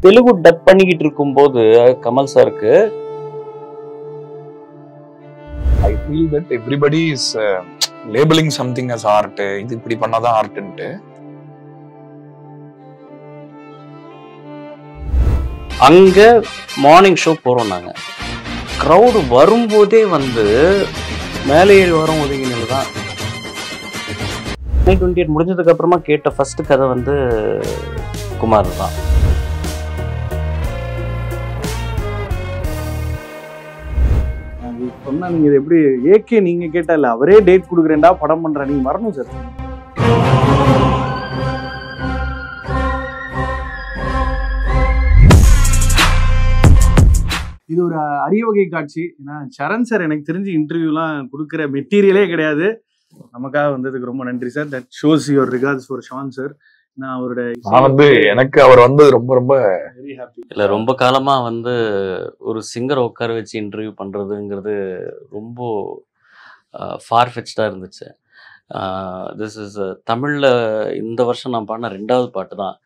Telugu dub பண்ணிக்கிட்டு இருக்கும்போது கமல் சாருக்கு I feel that everybody is labeling something as art. இது இப்படி பண்ணாதான் ஆர்ட்ன்ட்டு. அங்க மார்னிங் ஷோ போறோம் நாங்க. க்ரௌடு வரும்போதே வந்து மேலே ஏறி வரும் ஒதுங்கினது தான். 28 முடிஞ்சதுக்கு அப்புறமா கேட்ட ஃபர்ஸ்ட் கதை வந்து குமார் தான். சொன்னா நீங்க இது எப்படி ஏகே நீங்க கேட்டா இல்ல அவரே டேட் கொடுக்குறேன்டா படம் பண்ற நீங்க வரணும் சார். இது ஒரு அரிய வகை காட்சி. ஏன்னா சரண் சார் எனக்கு தெரிஞ்சு இன்டர்வியூலாம் கொடுக்குற மெட்டீரியலே கிடையாது. நமக்காக வந்ததுக்கு ரொம்ப நன்றி sir. That shows your regards for Shaan sir. நான் அவரோட எனக்கு அவர் வந்தது ரொம்ப ரொம்ப வெரி ஹாப்பி. இல்லை ரொம்ப காலமாக வந்து ஒரு சிங்கரை உட்கார வச்சு இன்டர்வியூ பண்ணுறதுங்கிறது ரொம்ப ஃபார்ஃபெச்டாக இருந்துச்சு. திஸ் இஸ் தமிழில் இந்த வருஷம் நான் பாடின 2வது பாட்டு தான்.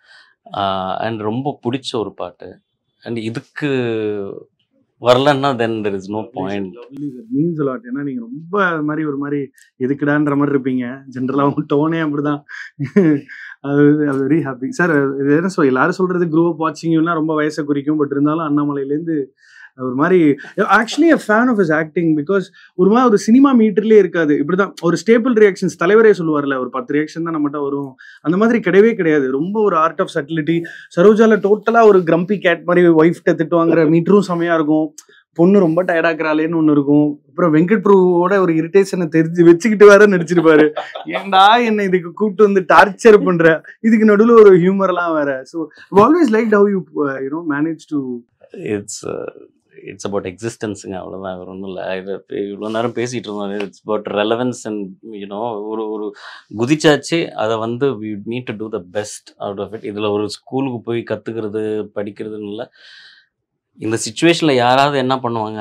அண்ட் ரொம்ப பிடிச்ச ஒரு பாட்டு. அண்ட் இதுக்கு வரலன்னா then there is no point. Means a lot. ஏன்னா நீங்க ரொம்ப அது மாதிரி ஒரு மாதிரி எதுக்குடான்ற மாதிரி இருப்பீங்க. ஜென்ரலா உங்க டோனே அப்படிதான். அது வெரி ஹாப்பி சார். இது என்ன சொல் எல்லாரும் சொல்றது க்ரோ அப் வாட்சிங்னா ரொம்ப வயசை குறிக்கும். பட் இருந்தாலும் அண்ணாமலையிலேருந்து ஒரு மாதிரி actually a fan of his acting because ஒரு மாதிரி ஒரு சினிமா மீட்டர்லேயே இருக்காது. இப்படிதான் ஒரு ஸ்டேபிள் ரியாக்ஷன்ஸ் தலைவரே சொல்லுவார்ல ஒரு 10 ரியாக்ஷன் தான் நம்மகிட்ட வரும். அந்த மாதிரி கிடையவே கிடையாது. ரொம்ப ஒரு ஆர்ட் ஆஃப் சட்டிலிட்டி. சரோஜால டோட்டலா ஒரு கிரம்பி கேட் மாதிரி ஒய்ஃப்ட்ட திட்டுவாங்கிற மீட்டரும் செமையா இருக்கும். பொண்ணு ரொம்ப டயர்டாக்குறாளேன்னு ஒன்று இருக்கும். அப்புறம் வெங்கட் பிரபுவோட ஒரு இரிட்டேஷனை தெரிஞ்சு வச்சுக்கிட்டு வேற நடிச்சிருப்பாரு. ஏன்டா என்ன இதுக்கு கூப்பிட்டு வந்து டார்ச்சர் பண்ற, இதுக்கு நடுவில் ஒரு ஹியூமர்லாம் வேற. So always like how you manage to it's about எக்ஸிஸ்டன்ஸுங்க, அவ்வளோதான். வேறு ஒன்றும் இல்லை. இது இவ்வளோ நேரம் பேசிகிட்டு இருந்தோம். It's about relevance and you know ஒரு குதிச்சாச்சு. அதை வந்து we need to do the best out of it. இதில் ஒரு ஸ்கூலுக்கு போய் கற்றுக்கிறது படிக்கிறதுன்னு இல்லை. இந்த சுச்சுவேஷனில் யாராவது என்ன பண்ணுவாங்க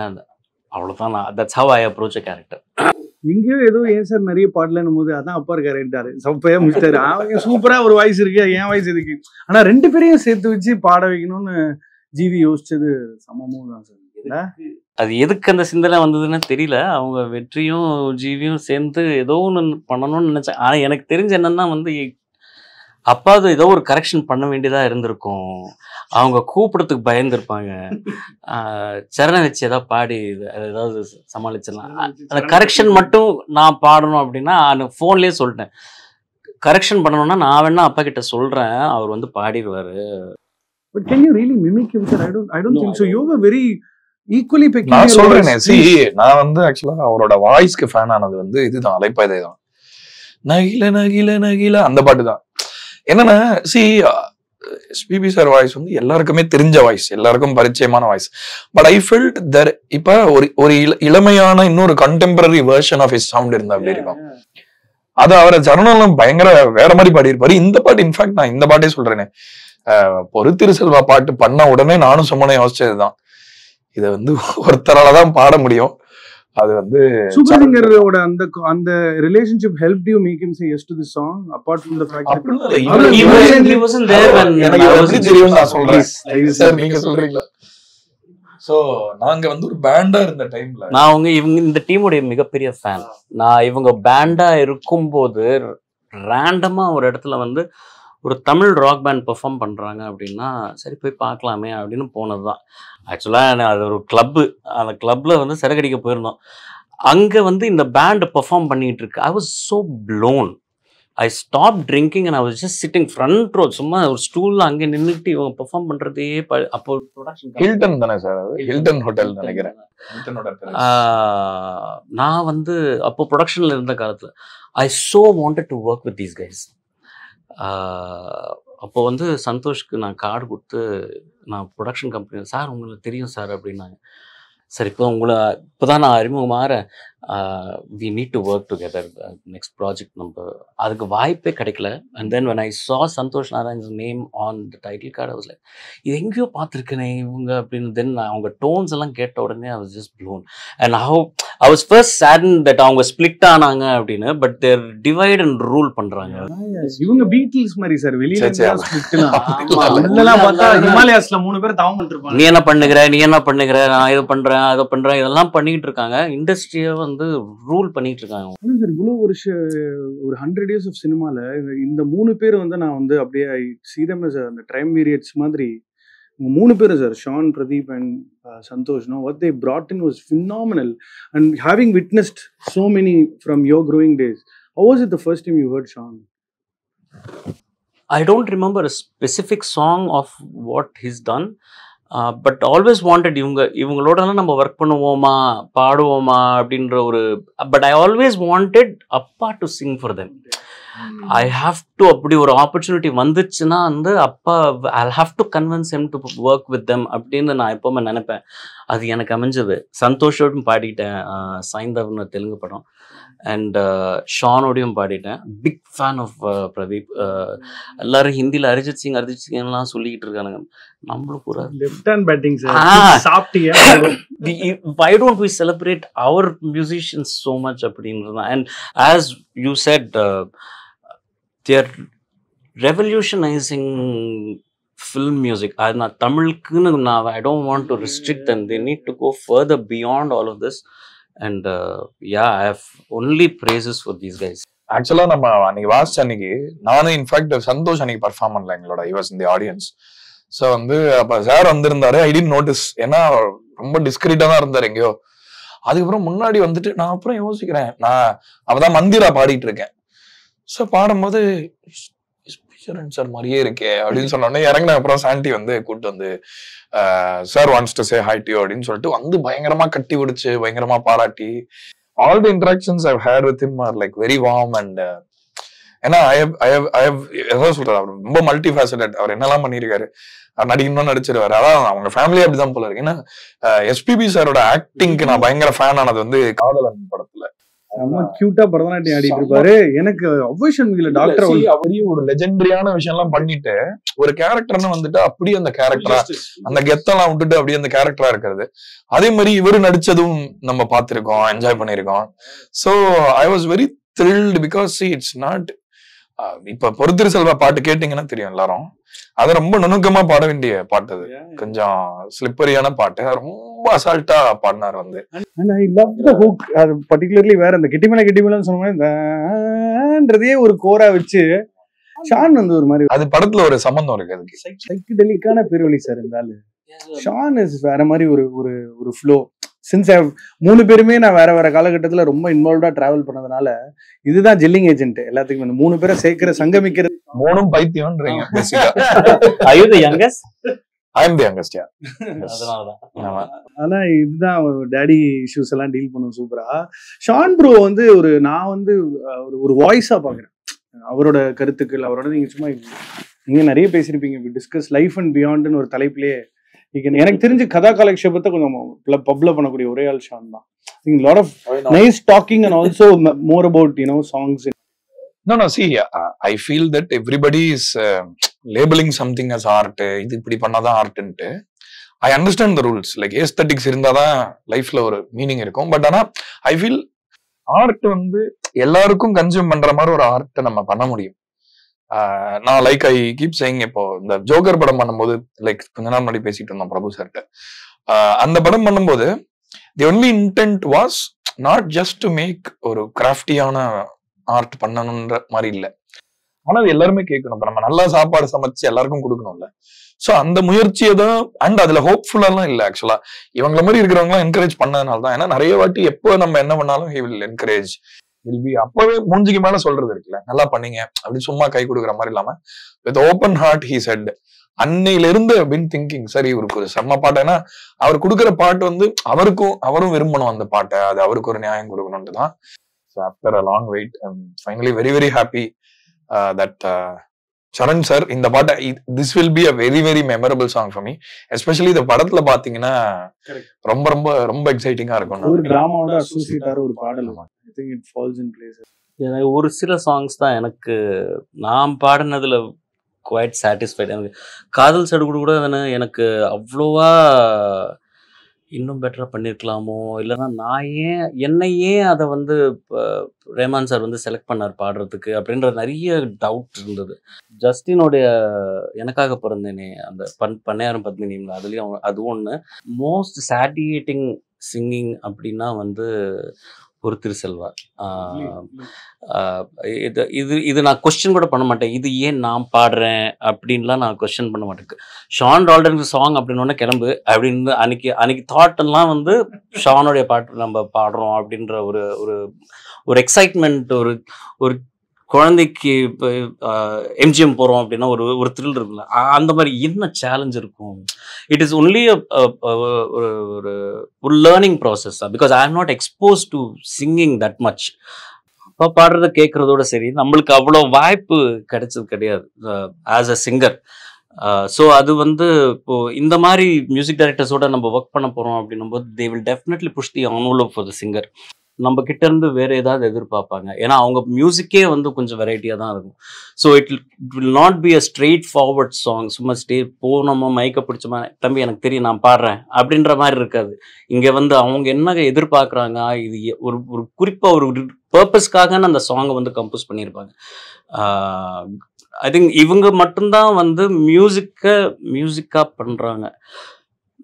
அவ்வளோதான். நான் that's how I approach a character. எங்கேயோ ஏதோ ஏன் சார் நிறைய பாடலன்னும் போது அதான் அப்பா இருக்காருன்ட்டாரு. சப்பையா முடிச்சிட்டாரு. அவங்க சூப்பரா ஒரு வாய்ஸ் இருக்கு, என் வாய்ஸ் இருக்கு. ஆனா 2 பேரையும் சேர்த்து வச்சு பாட வைக்கணும்னு ஜிவி யோசிச்சது சமமும் தான் சார். அது எதுக்கு அந்த சிந்தனை வந்ததுன்னு தெரியல. அவங்க வெற்றியும் ஜீவியும் சேர்ந்து ஏதோ ஒன்று பண்ணணும்னு நினைச்சேன். ஆனால் எனக்கு தெரிஞ்ச என்னன்னா வந்து அப்பாவது ஏதோ ஒரு கரெக்ஷன் பண்ண வேண்டியதாக இருந்திருக்கும். அவங்க கூப்பிடத்துக்கு பயந்துருப்பாங்க. சரணை வச்சு ஏதாவது பாடி ஏதாவது சமாளிச்சிடலாம். அந்த கரெக்ஷன் மட்டும் நான் பாடணும் அப்படின்னா ஃபோன்லேயே சொல்லிட்டேன். கரெக்ஷன் பண்ணணும்னா நான் வேணா அப்பா கிட்ட சொல்கிறேன், அவர் வந்து பாடிடுவார். But can you really mimic him, sir? I don't think so. You are very equally peculiar. நான் சொல்றேனே, நான் வந்து ஆக்சுவலா அவரோட வாய்ஸ்க்கு ஃபேன் ஆனது வந்து இதுதான், அலைப்பாய்தை தான். நகில நகில நகில அந்த பாட்டு தான். என்னன்னா எஸ்பிபி சார் வாய்ஸ் வந்து எல்லாருக்குமே தெரிஞ்ச வாய்ஸ், எல்லாருக்கும் பரிச்சயமான voice. But I felt that இப்ப ஒரு இளமையான இன்னொரு contemporary version of his sound இருந்தா அப்படி இருக்கும். அது அவரை சரணம் பயங்கர வேற மாதிரி பாடியிருப்பாரு. இந்த பாட்டு இன்ஃபேக்ட் நான் இந்த பாட்டே சொல்றேனே, பொறுத்திரு செல்வா பாட்டு பண்ண உடனே நானும் சும்மா யோசிச்சதுதான், இதை வந்து ஒருத்தராலதான் பாட முடியும். அது வந்து சூப்பர் சிங்கரோட அந்த relationship helped you make him say yes to this song apart from the fact he wasn't there when எனக்கு எப்படி தெரியும் நான் சொல்றேன். சார் நீங்க சொல்றீங்களா? சோ நாங்க வந்து ஒரு பேண்டா இருந்த டைம்ல நான் இவங்க இந்த டீமுடைய மிகப்பெரிய ஃபேன். நான் இவங்க பேண்டா இருக்கும்போது ரேண்டமா ஒரு இடத்துல வந்து ஒரு தமிழ் ராக் பேண்ட் பெர்ஃபார்ம் பண்ணுறாங்க அப்படின்னா சரி போய் பார்க்கலாமே அப்படின்னு போனது தான். ஆக்சுவலாக அது ஒரு கிளப்பு. அந்த கிளப்பில் வந்து சிறகடிக்க போயிருந்தோம். அங்கே வந்து இந்த பேண்டு பெர்ஃபார்ம் பண்ணிகிட்டு இருக்கு. I was so blown. I stop drinking and I was just sitting front row. சும்மா ஒரு ஸ்டூலில் அங்கே நின்றுட்டு இவங்க பெர்ஃபார்ம் பண்ணுறதே அப்போ ப்ரொடக்ஷன் ஹில்டன் தானே சார், அது ஹில்டன் ஹோட்டல் நினைக்கிறேன். நான் வந்து அப்போ ப்ரொடக்ஷனில் இருந்த காலத்தில் I so wanted to work with these guys. அப்போ வந்து சந்தோஷ்க்கு நான் கார்டு கொடுத்து நான் ப்ரொடக்ஷன் கம்பெனி சார் உங்களுக்கு தெரியும் சார் அப்படின்னாங்க. சார் இப்போ தான் நான் அறிமுகமாகறேன். we need to work together, next project நம்ம அதுக்கு வாய்ப்பே கிடைக்கல. And then when I saw Santosh Narayan's name on the title card, I was like, இது எங்கேயோ பார்த்துருக்கேனே இவங்க அப்படின்னு. தென் அவங்க டோன்ஸ் எல்லாம் கேட்ட உடனே I was just blown. And how I was first saddened that அவங்க ஸ்பிளிட் ஆனாங்க அப்படின்னு, but there divide and rule பண்றாங்க. இவங்க பீட்டில்ஸ் மாதிரி சார், வெளியில சரி, சரி. ஸ்பிளிட்லாம் பார்த்தா ஹிமாலயாஸ்ல 3 பேர் தவம் பண்ணிருப்பாங்க. நீ என்ன பண்ணுகிற, நான் இதை பண்றேன் அதை பண்றேன் இதெல்லாம் பண்ணிட்டு இருக்காங்க. இண்டஸ்ட்ரியை வந்து ரூல் பண்ணிட்டு இருக்காங்க. சார் இவ்வளவு ஒரு 100 years ஆஃப் சினிமால இந்த 3 பேர் வந்து நான் வந்து அப்படியே see them as அந்த டைம் பீரியட்ஸ் மாதிரி. 3 பேர் sir, Shaan, Pradeep and Santhosh, what they brought in was phenomenal. And having witnessed so many from your growing days, how was it the first time you heard Sean? I don't remember a specific song of what he's done, but always wanted இவங்களோடலாம் நம்ம work பண்ணுவோமா பாடுவோமா அப்படின்ற ஒரு, but I always wanted அப்பா to sing for them. I have to, அப்படி ஒரு opportunity வந்துச்சுன்னா வந்து அப்பா I'll have to convince him to work with them அப்படின்னு நான் எப்பவுமே நினைப்பேன். அது எனக்கு அமைஞ்சது. சந்தோஷோடும் பாடிட்டேன், சாய்ந்தவன் தெலுங்கு படம், அண்ட் ஷானோடையும் பாடிட்டேன். Big fan of Pradeep. எல்லாரும் ஹிந்தியில் அரிஜித் சிங்லாம் சொல்லிக்கிட்டு இருக்கானுங்க. நம்மளுக்கு ஒரு லெஃப்ட் ஹேண்ட் பேட்டிங் சார், சாப்பிட்டியா? why don't we celebrate our musicians so much அப்படின்றது. And as you said, they're revolutionizing film music. நான் தமிழுக்குன்னு I don't want to restrict them. They need to go further beyond all of this. And yeah, I have only praises for these guys. ஆக்சுவலா நம்ம அன்னைக்கு வாசிச்ச அன்னைக்கு நானும் in fact Santhosh அன்னைக்கு perform பண்ணல எங்களோட, I was in the audience. So வந்து அப்ப சார் வந்திருந்தாரு, ஐ டிடன்ட் நோட்டீஸ், ஏன்னா ரொம்ப டிஸ்கிரீட்டா தான் இருந்தாரு எங்கேயோ. அதுக்கப்புறம் முன்னாடி வந்துட்டு நான் அப்புறம் யோசிக்கிறேன், நான் அவதான் மந்திரா பாடிட்டு இருக்கேன். ஸோ பாடும்போது சார் மாதிரியே இருக்கே அப்படின்னு சொன்னோடனே இறங்கின அப்புறம் சாண்டி வந்து கூப்பிட்டு வந்து sir wants to say hi to you அப்படின்னு சொல்லிட்டு வந்து பயங்கரமா கட்டி பிடிச்சு பயங்கரமா பாராட்டி. All the interactions I've had with him are like very warm. And ஏன்னா எதாவது சொல்றாரு, அவர் ரொம்ப மல்டி ஃபேசட்டட், அவர் என்னெல்லாம் பண்ணிருக்காரு, நடிக்கணும்னு நடிச்சிருவாரு. அதான் அவங்க ஃபேமிலி அப்படிதான் போல இருக்கு. ஏன்னா எஸ்பிபி சாரோட ஆக்டிங்க்கு நான் பயங்கர ஃபேன் ஆனது வந்து காதலன் படத்துல. ரொம்ப கியூட்டா பரதநாட்டியம் ஆடிட்டு இருப்பாரு. எனக்கு அவ்வைஷன் டாக்டர் அவரையும் ஒரு லெஜெண்டரியான விஷயம் எல்லாம் பண்ணிட்டு ஒரு கேரக்டர்னு வந்துட்டு அப்படியே அந்த கேரக்டரா அந்த கெத்தெல்லாம் விட்டுட்டு அப்படியே அந்த கேரக்டரா இருக்கிறது. அதே மாதிரி இவரு நடிச்சதும் நம்ம பார்த்திருக்கோம், என்ஜாய் பண்ணிருக்கோம். So I was very thrilled because it's not, இப்ப பொறுத்திரு செல்வா பாட்டு கேட்டீங்கன்னா தெரியும் எல்லாரும், அது ரொம்ப நுணுக்கமா பாட வேண்டிய பாட்டு, அது கொஞ்சம் ஸ்லிப்பரியான பாட்டு, ரொம்ப அசால்ட்டா பாடினார் வந்து. And I love the hook, அது particularly வேற அந்த கிட்டிமேலன்னு சொன்னோம்னா ஒரு கோரா வச்சு ஷான் வந்து ஒரு மாதிரி, அது படத்துல ஒரு சம்பந்தம் இருக்கு, அதுக்கு சைக்கடெலிக்கான பேர்வழி சார் இருந்தாலும் ஷான் இஸ் வேற மாதிரி ஒரு ஃப்ளோ. சின்ஸ் 3 பேருமே நான் வேற வேற காலகட்டத்துல ரொம்ப இன்வால்வ்டா டிராவல் பண்ணதுனால இதுதான் ஜெல்லிங் ஏஜென்ட் எல்லாத்துக்கும். இந்த 3 பேரை சேர்க்கிற சங்கமிக்கிறது. 3 பைத்தியம்ன்றீங்க பேசிக்கா. Are you the youngest? I am the youngest, yeah. ஆனா இதுதான் டேடி இஷ்யூஸ் எல்லாம் டீல் பண்ணும் சூப்பரா. ஷான் ப்ரோ வந்து நான் வந்து ஒரு வாய்ஸா பாக்குறேன். அவரோட கருத்துக்கள், அவரோட நீங்க நிறைய பேசிருப்பீங்க, டிஸ்கஸ் லைஃப் அண்ட் பியாண்ட்னு ஒரு தலைப்பிலே. எனக்கு தெரிஞ்சு கதா காலக்ஷேபத்தை கொஞ்சம் பப்ல பண்ணக்கூடிய ஒரே ஆள் ஷான் தான். lot of nice talking and also more about songs. No, see, I feel that everybody is labeling something as art. இது இப்படி பண்ணாதான் ஆர்ட்ன்ட்டு. I understand the rules, like aesthetics இருந்தாதான் லைஃப்ல ஒரு மீனிங் இருக்கும். பட் ஆனா I feel ஆர்ட் வந்து எல்லாருக்கும் கன்சியூம் பண்ற மாதிரி ஒரு ஆர்ட் நம்ம பண்ண முடியும். நான் லைக் ஐ கீப் சேயிங், இப்போ இந்த ஜோக்கர் படம் பண்ணும்போது லைக் கொஞ்ச நாள் முன்னாடி பேசிட்டு இருந்தோம் பிரபு சார்ட்ட. அந்த படம் பண்ணும்போது the only intent was not just to make ஒரு கிராஃப்டியான ஆர்ட் பண்ணணும்ன்ற மாதிரி இல்லை, ஆனா அது எல்லாருமே கேட்கணும். இப்ப நம்ம நல்லா சாப்பாடு சமைச்சு எல்லாருக்கும் கொடுக்கணும்ல. சோ அந்த முயற்சியை தான், அண்ட் அதுல ஹோப்ஃபுல்லாலாம் இல்லை ஆக்சுவலா, இவங்கள மாதிரி இருக்கிறவங்களாம் என்கரேஜ் பண்ணதுனால தான். ஏன்னா நிறைய வாட்டி எப்போ நம்ம என்ன பண்ணாலும் ஹி வில் என்கரேஜ், அப்பவே மூஞ்சிக்கு மேல சொல்றது இருக்குல்ல, நல்லா பண்ணீங்க அப்படி சும்மா கை கொடுக்குற மாதிரி இல்லாம with open heart he said. அன்னையில இருந்து பின் திங்கிங், சரி இவருக்கு ஒரு செம்ம பாட்டு, ஏன்னா அவர் கொடுக்குற பாட்டு வந்து அவரும் விரும்பணும் அந்த பாட்டை, அது அவருக்கு ஒரு நியாயம் கொடுக்கணும்னு தான். So after a long wait, I'm finally very very happy that Charan sir இந்த பாட்டை this will be a very very memorable song for me. Especially இந்த படத்துல பாத்தீங்கன்னா ரொம்ப ரொம்ப ரொம்ப எக்ஸைட்டிங்கா இருக்கும். ஒரு டிராமாவோட அசோசியேட்டார ஒரு பாடல். I think it falls in place. எனக்கு ஒரு சில சாங்ஸ் தான் எனக்கு நான் பாடினதுல குவைட் சாட்டிஸ்ஃபைட். எனக்கு காதல் சடுகுடு கூட எனக்கு அவ்வளோவா இன்னும் பெட்டராக பண்ணியிருக்கலாமோ, இல்லைன்னா நான் என்னையே அதை வந்து ரேமான் சார் வந்து செலக்ட் பண்ணார் பாடுறதுக்கு அப்படின்ற நிறைய டவுட் இருந்தது. ஜஸ்டினுடைய எனக்காக பிறந்தேனே அந்த பண்ணையாரம் பத்மினிங்களா, அதுலேயும் அது ஒன்று. மோஸ்ட் சாட்டியேட்டிங் சிங்கிங் அப்படின்னா வந்து ஒரு திருசெல்வா. இது நான் கொஸ்டின் கூட பண்ண மாட்டேன், இது ஏன் நான் பாடுறேன் அப்படின்லாம் நான் கொஸ்டின் பண்ண மாட்டேன். ஷான் ரால்டன் சாங் அப்படின்னு கிளம்பு அப்படின்னு அன்னைக்கு தாட்டெல்லாம் வந்து ஷானுடைய பாட்டு நம்ம பாடுறோம் அப்படின்ற ஒரு எக்ஸைட்மெண்ட், ஒரு குழந்தைக்கு இப்போ எம்ஜிஎம் போகிறோம் அப்படின்னா ஒரு த்ரில் இருக்குல்ல, அந்த மாதிரி என்ன சேலஞ்ச் இருக்கும். இட் இஸ் ஒன்லி ஒரு லேர்னிங் ப்ராசஸ் தான். Because I am not expose to singing that much. அப்போ பாடுறத கேட்குறதோட சரி, நம்மளுக்கு அவ்வளோ வாய்ப்பு கிடைச்சது கிடையாது ஆஸ் அ சிங்கர். ஸோ அது வந்து இப்போது இந்த மாதிரி மியூசிக் டைரக்டர்ஸோட நம்ம ஒர்க் பண்ண போகிறோம் அப்படின்னும் போது they will definitely push the envelope for the singer. நம்ம கிட்ட இருந்து வேற ஏதாவது எதிர்பார்ப்பாங்க, ஏன்னா அவங்க மியூசிக்கே வந்து கொஞ்சம் வெரைட்டியாக தான் இருக்கும். So it will not be a straight forward song. சும்மா போனோமா மைக்க பிடிச்சோமா தம்பி எனக்கு தெரியும் நான் பாடுறேன் அப்படின்ற மாதிரி இருக்காது. இங்கே வந்து அவங்க என்ன எதிர்பார்க்குறாங்க, இது ஒரு குறிப்பாக ஒரு பர்பஸ்க்காக அந்த சாங்கை வந்து கம்போஸ் பண்ணியிருப்பாங்க. ஐ திங்க் இவங்க மட்டும்தான் வந்து மியூசிக்காக பண்ணுறாங்க.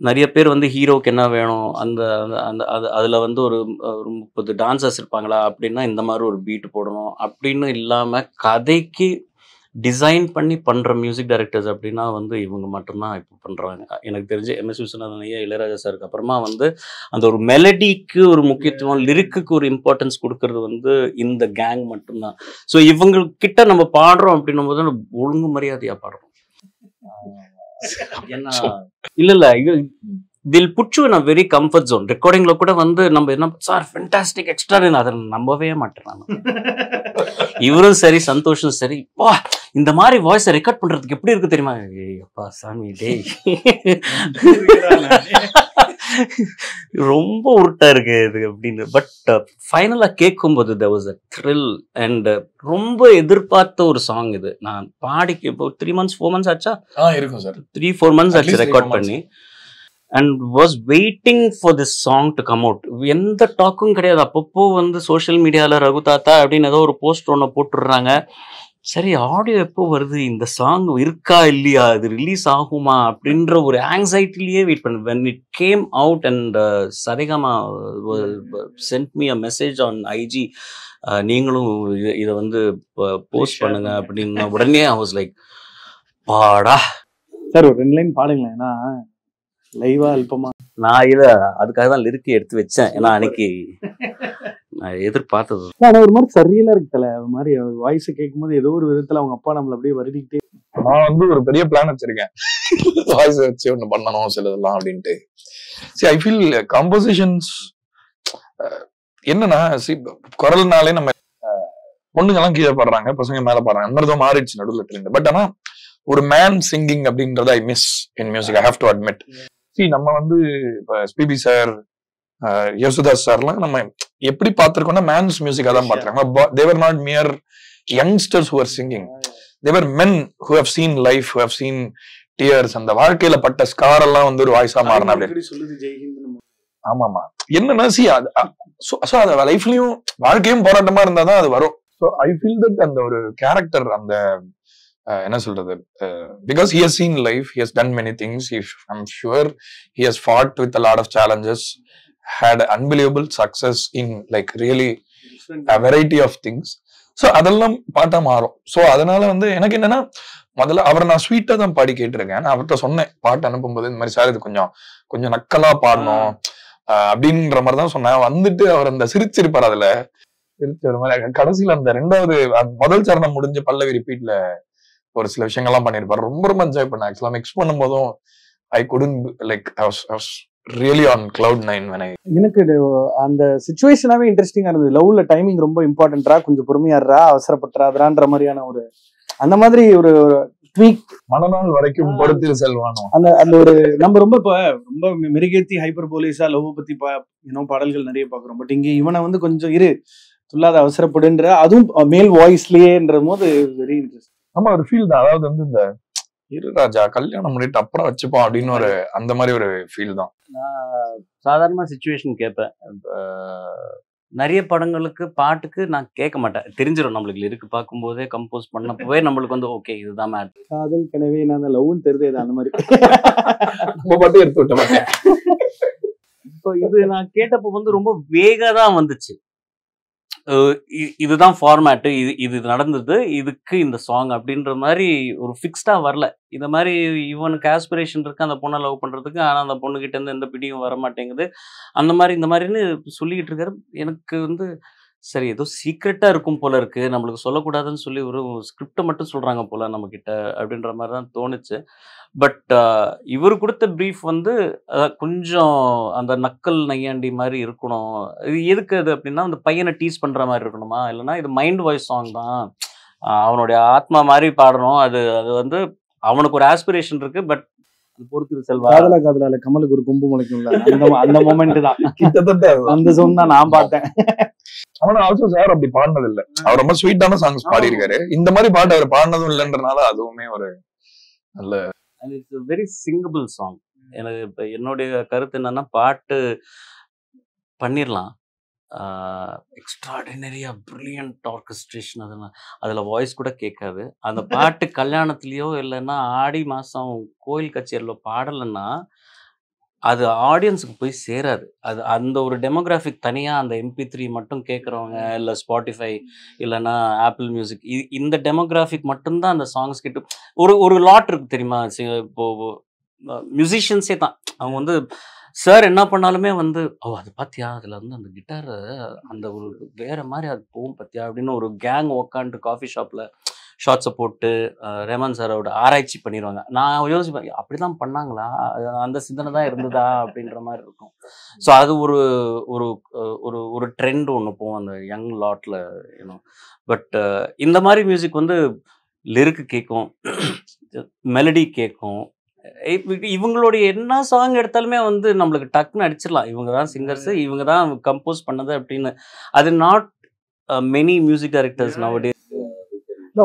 நிறைய பேர் வந்து ஹீரோக்கு என்ன வேணும், அதில் வந்து ஒரு 30 டான்சர்ஸ் இருப்பாங்களா அப்படின்னா இந்த மாதிரி ஒரு பீட் போடணும் அப்படின்னு இல்லாமல் கதைக்கு டிசைன் பண்ணி பண்ணுற மியூசிக் டைரக்டர்ஸ் அப்படின்னா வந்து இவங்க மட்டும்தான் இப்போ பண்ணுறாங்க. எனக்கு தெரிஞ்சு MS விஸ்வநாதன் ஐயா, இளையராஜா சாருக்கு அப்புறமா வந்து அந்த ஒரு மெலடிக்கு ஒரு முக்கியத்துவம், லிரிக்குக்கு ஒரு இம்பார்ட்டன்ஸ் கொடுக்கறது வந்து இந்த கேங் மட்டும்தான். ஸோ இவங்கக்கிட்ட நம்ம பாடுறோம் அப்படின்னும் போது ஒழுங்கு மரியாதையாக பாடுறோம். இல்ல will put you in a very comfort zone. ரெக்கார்டிங்ல கூட வந்து நம்ம என்ன சார் ஃபென்டாஸ்டிக் எக்ஸ்ட்ரா, அதை நம்பவே மாட்டேன். இவரும் சரி சந்தோஷம் சரி, வா இந்த மாதிரி வாய்ஸை ரெக்கார்ட் பண்றதுக்கு எப்படி இருக்கு தெரியுமா, அப்பா சாமி டேய் ரொம்ப உருட்டா இருக்கு இது அப்படின்னு. பட் ஃபைனலா கேட்கும்போது there was a thrill and ரொம்ப எதிர்பார்த்த ஒரு சாங் இது. நான் பாடிக்கு இப்போ 3 months 4 months ஆச்சா இருக்கும் சார், 3-4 months ஆச்சு ரெக்கார்ட் பண்ணி. and was waiting for this song to come out. எந்த டாக்கும் கிடையாது. அப்பப்போ வந்து சோஷியல் மீடியாவில் ரகு தாத்தா அப்படின்னு ஏதோ ஒரு போஸ்ட் ஒன்று போட்டுடுறாங்க. சரி ஆடியோ எப்போ வருது, இந்த சாங் இருக்கா இல்லையா, இது ரிலீஸ் ஆகுமா அப்படின்ற ஒரு ஆங்ஸைட்டிலேயே வெயிட் பண்ணேன். when it came out and Saregama sent me a message on IG, நீங்களும் இதை வந்து போஸ்ட் பண்ணுங்க அப்படின்னா உடனே I was like பாடா சார் ஒரு 2 லைன் பாடுங்களேன். ஏன்னா லைவா அல்பமா நான் இதை அதுக்காக தான் லிரிக்கி எடுத்து வச்சேன். ஏன்னா அன்னைக்கு நான் எதிர்பார்த்தது ஒரு மாதிரி சரியலா இருக்குல்ல, ஒரு மாதிரி வாய்ஸ் கேட்கும் போது ஏதோ ஒரு விதத்துல அவங்க அப்பா நம்மள அப்படியே வருடிக்கிட்டே. நான் வந்து ஒரு பெரிய பிளான் வச்சிருக்கேன், வாய்ஸ் வச்சு ஒண்ணு பண்ணணும் சிலதெல்லாம் அப்படின்ட்டு. ஐ ஃபீல் கம்போசிஷன்ஸ் என்னன்னா, குரல்னாலே நம்ம பொண்ணுங்கெல்லாம் கீழே பாடுறாங்க, பசங்க மேல பாடுறாங்க, அந்த மாதிரி மாறிடுச்சு நடுவில் ட்ரெண்ட். பட் ஆனா ஒரு மேன் சிங்கிங் அப்படின்றத I miss in music, I have to admit. நம்ம வந்து SPB சார், யேசுதாஸ் சார்லாம் நம்ம எப்படி பார்த்திருக்கோம்னா மேன்ஸ் மியூசிக்கா தான் பார்த்திருக்காங்க. they were not mere youngsters who were singing, they were men who have seen life, who have seen tears. அந்த வாழ்க்கையில பட்ட ஸ்கார் எல்லாம் வந்து ஒரு வாய்ஸா மாறினா அப்படின்னு. ஆமாமா, என்னன்னா அது லைஃப்லயும் வாழ்க்கையும் போராட்டமா இருந்தாதான் அது வரும். ஸோ ஐ ஃபீல் தட் அந்த ஒரு கேரக்டர், அந்த என்ன சொல்றது, because he has seen life, he has done many things, I'm sure he has fought with a lot of challenges, had unbelievable success in like really a variety of things. So அதெல்லாம் பாட்டா மாறும். So அதனால வந்து எனக்கு என்னன்னா, முதல்ல அவரை நான் ஸ்வீட்டா தான் பாடி கேட்டிருக்கேன். நான் அவர்கிட்ட சொன்னேன் பாட்டு அனுப்பும்போது, இந்த மாதிரி சார் இது கொஞ்சம் நக்கலா பாடணும் அப்படின்ற மாதிரி தான் சொன்னேன். வந்துட்டு அவர் அந்த சிரிச்சிருப்பார், அதுல சிரிச்சு ஒரு மாதிரி கடைசியில அந்த 2வது முதல் சரணம் முடிஞ்ச பல்லவி ரிப்பீட்ல ஒரு சில விஷயங்கள்லாம் பண்ணிருப்பாரு. ரொம்ப ரொம்ப என்ஜாய் பண்ணேன். ஆக்சுவலா மிக்ஸ் பண்ணும் போதும் ஐ couldn't like I was really on cloud 9 when I. எனக்கு அந்த சிச்சுவேஷனாவே இன்ட்ரெஸ்டிங்கா இருந்தது. லவ்ல டைமிங் ரொம்ப இம்பார்ட்டன்டா, கொஞ்சம் பொறுமையாடுறா, அவசரப்பட்டுறாதுன்ற மாதிரியான ஒரு அந்த மாதிரி ஒரு ட்வீக் மனநாள் வரைக்கும் பொறுத்திரு செல்வானோ அந்த அந்த ஒரு நம்ம ரொம்ப இப்ப ரொம்ப மெருகேத்தி ஹைப்பர் போலீஸா லவ் பத்தி பாடல்கள் நிறைய பாக்குறோம். பட் இங்க இவனை வந்து கொஞ்சம் துல்லாத அவசரப்படுன்ற அதுவும் மேல் வாய்ஸ்லயேன்ற போது வெரி இன்ட்ரெஸ்ட். ஆமா ஒரு ஃபீல் தான். அதாவது வந்து இந்த இரு ராஜா கல்யாணம் பண்ணிட்டு அப்புறம் வச்சுப்போம் அப்படின்னு ஒரு அந்த மாதிரி ஒரு ஃபீல் தான். நான் சாதாரணமா சுச்சுவேஷன் கேட்பேன். நிறைய படங்களுக்கு பாட்டுக்கு நான் கேட்க மாட்டேன். தெரிஞ்சிடும் நம்மளுக்கு லிரிக் பார்க்கும்போதே கம்போஸ் பண்ணப்பவே நம்மளுக்கு வந்து ஓகே இதுதான் மேட்ரு. காதல் கனவே நான் லவ்னு தெரியுது அந்த மாதிரி நம்ம பாட்டு எடுத்து விட்ட மாட்டேன். ஸோ இது நான் கேட்டப்போ வந்து ரொம்ப வேகா தான் வந்துச்சு. இதுதான் ஃபார்மேட்டு, இது நடந்தது, இதுக்கு இந்த சாங் அப்படின்ற மாதிரி ஒரு ஃபிக்ஸ்டா வரல. இந்த மாதிரி இவனுக்கு ஆஸ்பிரேஷன் இருக்கு அந்த பொண்ணை லவ் பண்றதுக்கு, ஆனா அந்த பொண்ணுகிட்ட இருந்து எந்த பிடியும் வர மாட்டேங்குது. அந்த மாதிரி இந்த மாதிரின்னு சொல்லிக்கிட்டு இருக்காரு. எனக்கு வந்து சரி ஏதோ சீக்ரெட்டா இருக்கும் போல இருக்கு, நம்மளுக்கு சொல்லக்கூடாதுன்னு சொல்லி ஒரு ஸ்கிரிப்டை மட்டும் சொல்றாங்க போல நம்ம கிட்ட அப்படின்ற மாதிரி தான் தோணுச்சு. பட் இவர் கொடுத்த ப்ரீஃப் வந்து கொஞ்சம் அந்த நக்கல் நையாண்டி மாதிரி இருக்கணும். இது எதுக்கு அது அப்படின்னா அந்த பையனை டீஸ் பண்ற மாதிரி இருக்கணுமா, இல்லைன்னா இது மைண்ட் வாய்ஸ் சாங் தான், அவனுடைய ஆத்மா மாதிரி பாடணும். அது அது வந்து அவனுக்கு ஒரு ஆஸ்பிரேஷன் இருக்கு. பட் பொறுத்து செல்வா காதலால கமலுக்கு ஒரு கொம்பு முளைக்கும்ல அந்த மொமெண்ட் தான் கிட்டத்தட்ட அந்த சாங் தான் நான் பார்த்தேன். ஆனா ஆல்சோ சார் அப்படி பாடினது இல்ல. அவர் ரொம்ப ஸ்வீட்டான சாங்ஸ் பாடி இருக்காரு. இந்த மாதிரி பாட்டு அவர் பாடினதும் இல்லைன்றனால அதுவுமே ஒரு நல்ல இட்ஸ் வெரி சிங்கபிள் சாங். எனக்கு இப்போ என்னுடைய கருத்து என்னன்னா பாட்டு பண்ணிடலாம், எக்ஸ்ட்ராடினரியா பிரில்லியன்ட் ஆர்கெஸ்ட்ரேஷன், அதெல்லாம் அதில் வாய்ஸ் கூட கேட்காது. அந்த பாட்டு கல்யாணத்துலேயோ இல்லைன்னா ஆடி மாதம் கோயில் கச்சேரியில் பாடலைன்னா அது ஆடியன்ஸுக்கு போய் சேராது. அது அந்த ஒரு டெமோகிராஃபிக் தனியாக அந்த MP3 மட்டும் கேட்குறவங்க, இல்லை ஸ்பாட்டிஃபை இல்லைன்னா ஆப்பிள் மியூசிக், இந்த டெமோகிராஃபிக் மட்டும்தான் அந்த சாங்ஸ் கிட்ட ஒரு ஒரு லாட் இருக்கு தெரியுமா. இப்போ மியூசிஷியன்ஸே தான் அவங்க வந்து சார் என்ன பண்ணாலுமே வந்து அது பார்த்தியா அதில் வந்து அந்த கிட்டார் அந்த ஒரு வேற மாதிரி அது போகும் பார்த்தியா அப்படின்னு ஒரு கேங் உக்காண்டு காஃபி ஷாப்பில் ஷார்ட்ஸை போட்டு ரேமான் சாரோட ஆராய்ச்சி பண்ணிடுவாங்க. நான் யோசிப்பேன் அப்படிதான் பண்ணாங்களா, அந்த சிந்தனை தான் இருந்ததா அப்படின்ற மாதிரி இருக்கும். ஸோ அது ஒரு ஒரு ஒரு ஒரு ட்ரெண்ட் ஒன்று போகும் அந்த யங் லாட்டில் யூனோ. பட் இந்த மாதிரி மியூசிக் வந்து லிரிக்கு கேட்கும், மெலடி கேட்கும். இவங்களுடைய என்ன சாங் எடுத்தாலுமே வந்து நம்மளுக்கு டக்குன்னு அடிச்சிடலாம், இவங்க தான் சிங்கர்ஸ், இவங்க தான் கம்போஸ் பண்ணது அப்படின்னு. அது not many music directors நவடே.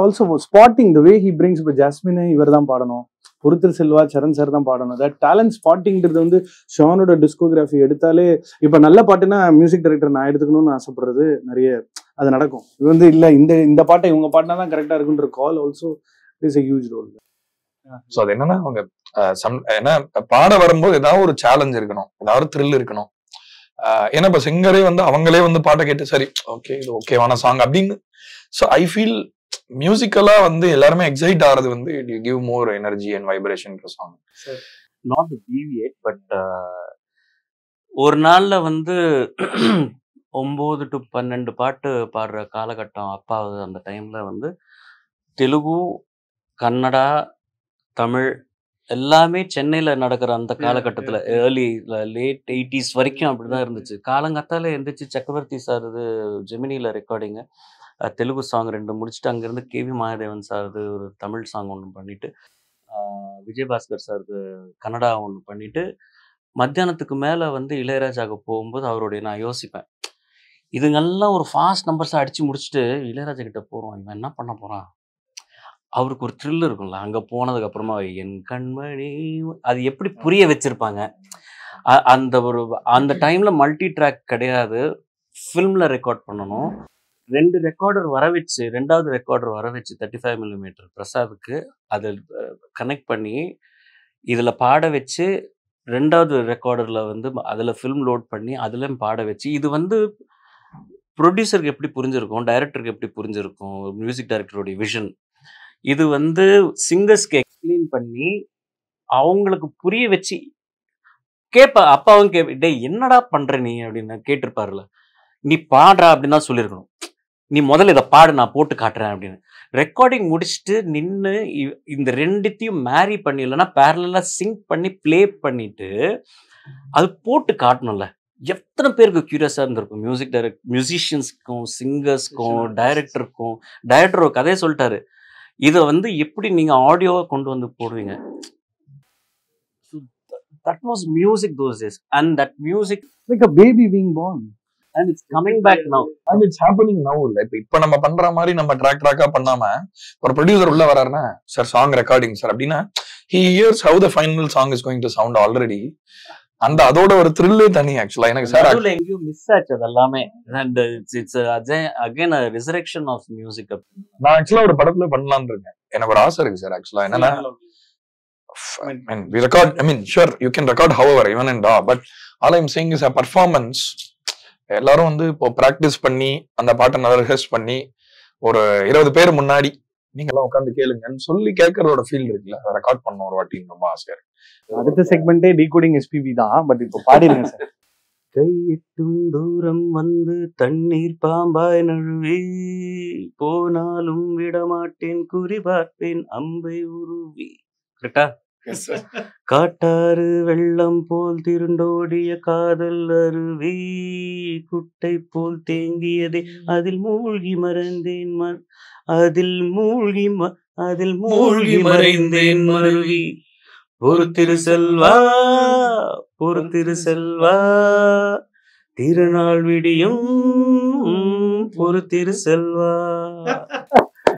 Also spotting the way he brings. இப்போ ஜாஸ்மின் இவர் தான் பாடணும், பொறுத்தர் செல்வா சரண் சார் தான் பாடணும். தட் டேலண்ட் ஸ்பாட்டிங்கிறது வந்து ஷானோட டிஸ்கோகிராஃபி எடுத்தாலே இப்போ நல்ல பாட்டுன்னா மியூசிக் டைரக்டர் நான் எடுத்துக்கணும்னு ஆசைப்படுறது நிறைய அது நடக்கும். இது வந்து இல்லை இந்த பாட்டை இவங்க பாட்டினா தான் கரெக்டாக இருக்குன்ற call also is a huge role. So அது என்னன்னா அவங்க ஏன்னா பாட வரும்போது ஏதாவது ஒரு சேலஞ்ச் இருக்கணும், ஏதாவது த்ரில் இருக்கணும். ஏன்னா இப்ப சிங்கரே வந்து அவங்களே வந்து பாட்டை கேட்டு சரி ஓகே இது ஓகேவான சாங் அப்படின்னு. ஸோ ஐ ஃபீல் மியூசிக்கலா வந்து எல்லாருமே எக்ஸைட் ஆகிறது வந்து it will give more energy and vibration to song. Not to deviate, but ஒரு நாள்ல வந்து 9 to 12 பாட்டு பாடுற காலகட்டம் அப்பாவது. அந்த டைம்ல வந்து தெலுங்கு, கன்னடா, தமிழ் எல்லாமே சென்னையில நடக்கிற அந்த காலகட்டத்துல ஏர்லி லேட் 80s வரைக்கும் அப்படிதான் இருந்துச்சு. காலங்காத்தால எந்திரிச்சு சக்கரவர்த்தி சார் இது ஜெமினியில ரெக்கார்டிங்கு, தெலுங்கு சாங் 2 முடிச்சுட்டு அங்கேருந்து கேவி மாயதேவன் சார் ஒரு தமிழ் சாங் ஒன்று பண்ணிட்டு, விஜயபாஸ்கர் சார் கன்னடா ஒன்று பண்ணிட்டு, மத்தியானத்துக்கு மேலே வந்து இளையராஜாவுக்கு போகும்போது அவருடைய நான் யோசிப்பேன், இதுங்கெல்லாம் ஒரு ஃபாஸ்ட் நம்பர்ஸாக அடித்து முடிச்சுட்டு இளையராஜா கிட்ட போகிறோம், இவன் என்ன பண்ண போகிறான், அவருக்கு ஒரு த்ரில் இருக்கும்ல. அங்கே போனதுக்கு அப்புறமா என் கண்மணி அது எப்படி புரிய வச்சிருப்பாங்க. அந்த ஒரு அந்த டைம்ல மல்டி ட்ராக் கிடையாது, ஃபில்ம்ல ரெக்கார்ட் பண்ணணும். 2 ரெக்கார்டர் வர வச்சு 2வது ரெக்கார்டர் வர வச்சு 35mm பிரசாதுக்கு அதை கனெக்ட் பண்ணி இதில் பாட வச்சு 2வது ரெக்கார்டரில் வந்து அதில் ஃபில்ம் லோட் பண்ணி அதுலேயும் பாட வச்சு, இது வந்து ப்ரொடியூசருக்கு எப்படி புரிஞ்சிருக்கும், டைரக்டருக்கு எப்படி புரிஞ்சிருக்கும், மியூசிக் டைரக்டருடைய விஷன். இது வந்து சிங்கர்ஸ்க்கு எக்ஸ்பிளைன் பண்ணி அவங்களுக்கு புரிய வச்சு அப்பாவும் டே என்னடா பண்ற நீ அப்படின்னு கேட்டிருப்பாருல, நீ பாடுறா அப்படின்னு தான் சொல்லியிருக்கணும், நீ முதல்ல இதை பாடு நான் போட்டு காட்டுறேன் அப்படின்னு. ரெக்கார்டிங் முடிச்சுட்டு நின்று இந்த 2த்தையும் மேரி பண்ணி இல்லைன்னா பேரலா சிங்க் பண்ணி பிளே பண்ணிட்டு அது போட்டு காட்டணும்ல. எத்தனை பேருக்கு கியூரியஸாக இருந்திருக்கும், மியூசிஷியன்ஸ்க்கும் சிங்கர்ஸ்க்கும் டைரக்டருக்கும். டைரக்டர் ஒரு கதையை சொல்லிட்டாரு, இதை வந்து எப்படி நீங்க ஆடியோவை கொண்டு வந்து போடுவீங்க? That was music those days, and that music like a baby being born, and it's coming back now, and it's happening now. இல்ல இப்ப நம்ம பண்ற மாதிரி நம்ம ட்ராக்கா பண்ணாம ஒரு ப்ரொடியூசர் உள்ள வராருன்னா, சார் சாங் ரெக்கார்டிங் சார் அப்படின்னா, he hears how the final song is going to sound already. அந்த அதோட ஒரு த்ரில்லே தனி ஆக்சுவலா. எனக்கு சார் அதுல எங்கேயும் மிஸ் ஆச்சு அது எல்லாமே. and it's again a resurrection of music. நான் ஆக்சுவலா ஒரு படத்துல பண்ணலாம்னு இருக்கேன். எனக்கு ஒரு ஆசை இருக்கு சார் ஆக்சுவலா. என்னன்னா, we record, I mean sure you can record however even in DAW, but all I'm saying is a performance. எல்லாரும் வந்து இப்போ பிராக்டிஸ் பண்ணி அந்த பாட்டை நல்லா ரிஹர்ஸ் பண்ணி ஒரு 20 பேர் முன்னாடி நீங்க எல்லாம் உட்காந்து கேளுங்கன்னு சொல்லி கேட்கறதோட ஃபீல் இருக்குல்ல, அதை ரெக்கார்ட் பண்ண ஒரு வாட்டி ரொம்ப ஆசையா இருக்கு. அடுத்த செக்மெண்டே டீகோடிங் எஸ்பிபி தான், பட் இப்போ பாடிடுங்க சார். கையெட்டும் தூரம் வந்து தண்ணீர் பாம்பாய் நழுவி போனாலும் விடமாட்டேன் குறி பார்ப்பேன் அம்பை உருவி. கரெக்டா? காட்டாறு வெள்ளம் போல் திருண்டோடிய காதல் அருவி குட்டை போல் தேங்கியதே அதில் மூழ்கி மறைந்தேன் அதில் மூழ்கி மறைந்தேன் மருவி. பொறுத்திரு செல்வா பொறுத்திரு செல்வா திருநாள் விடியும் பொறுத்திரு Selva.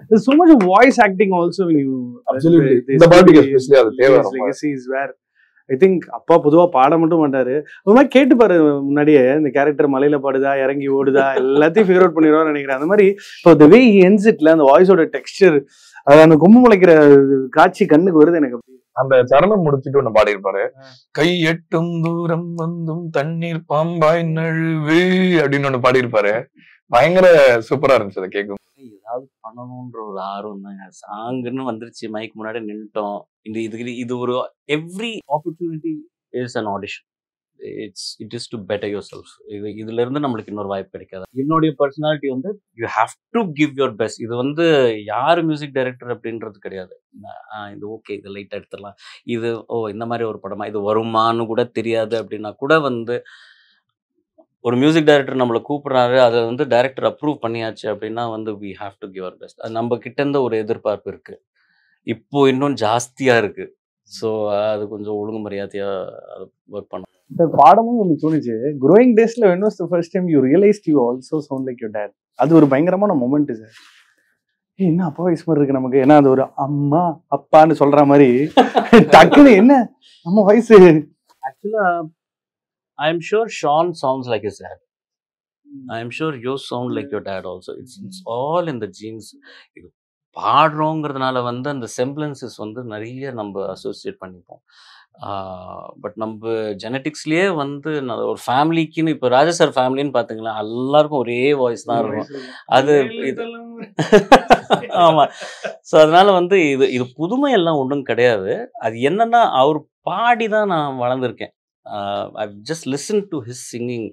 There's so much of voice acting also when you absolutely இந்த பாட்டுக்கு especially அது தேவை. legacy is where I think அப்பா பொதுவா பாட மட்டும் மாட்டாரு, ஒரு மாதிரி கேட்டு பாரு முன்னாடியே இந்த கேரக்டர் மலையில பாடுதா இறங்கி ஓடுதா எல்லாத்தையும் ஃபிகர் அவுட் பண்ணிடுவான்னு நினைக்கிறேன். அந்த மாதிரி இப்போ the way he ends it, அந்த வாய்ஸோட டெக்ஸ்டர், அந்த கொம்பு முளைக்கிற காட்சி கண்ணுக்கு வருது எனக்கு. அந்த சரணம் முடிச்சுட்டு ஒண்ணு பாடி இருப்பாரு, கை எட்டும் தூரம் வந்தும் தண்ணீர் பாம்பாய் நழுவு அப்படின்னு ஒண்ணு பாடி இருப்பாரு. பயங்கர சூப்பரா இருந்துச்சு அதை கேட்கும். ஏதாவது பண்ணணும்ன்ற ஒரு ஆர்வம் தாங்க. சாங்குன்னு வந்துருச்சு, மைக் முன்னாடி நின்ட்டோம். இது ஒரு every opportunity is an audition. It is to better your self. இதுல இருந்து நம்மளுக்கு இன்னொரு வாய்ப்பு கிடைக்காது. என்னுடைய பர்சனாலிட்டி வந்து you have to give your best. இது வந்து யாரு மியூசிக் டைரக்டர் அப்படின்றது கிடையாது. இது ஓகே, இது லைட்டா எடுத்துடலாம், இது இந்த மாதிரி ஒரு படமா, இது வருமானு கூட தெரியாது அப்படின்னா கூட வந்து ஒரு மியூசிக் டைரக்டர் நம்மளை கூப்பிடுறாரு, அதை வந்து டைரக்டர் அப்ரூவ் பண்ணியாச்சு அப்படின்னா வந்து we have to give our best. அது நம்ம கிட்ட இருந்து ஒரு எதிர்பார்ப்பு இருக்கு, இப்போ இன்னும் ஜாஸ்தியா இருக்கு. ஸோ அது கொஞ்சம் ஒழுங்கு மரியாதையா ஒர்க் பண்ணணும். பாடமும் எனக்கு தோணுச்சு, growing daysல when was the first time you realized you also sound like your dad? அது ஒரு பயங்கரமான மொமெண்ட் சார். என்ன அப்பா வயசு மாதிரி இருக்கு நமக்கு, ஏன்னா அது ஒரு அம்மா அப்பான்னு சொல்ற மாதிரி டக்குன்னு என்ன நம்ம வயசு. ஆக்சுவலா I'm sure Sean sounds like his dad. I'm sure you sound like your dad also. It's all in the genes. இது பாடுறோங்கிறதுனால வந்து அந்த செம்பிளன்சஸ் வந்து நிறைய நம்ம அசோசியேட் பண்ணிப்போம். பட் நம்ம ஜெனட்டிக்ஸ்லயே வந்து ஒரு ஃபேமிலிக்குன்னு, இப்போ ராஜா சார் ஃபேமிலின்னு பார்த்தீங்களா, எல்லாருக்கும் ஒரே வாய்ஸ் தான் இருக்கும். அது இது ஆமா. ஸோ அதனால வந்து இது புதுமை எல்லாம் ஒன்றும் கிடையாது. அது என்னன்னா அவர் பாடி தான் நான் வளர்ந்துருக்கேன். I've just listened to his singing.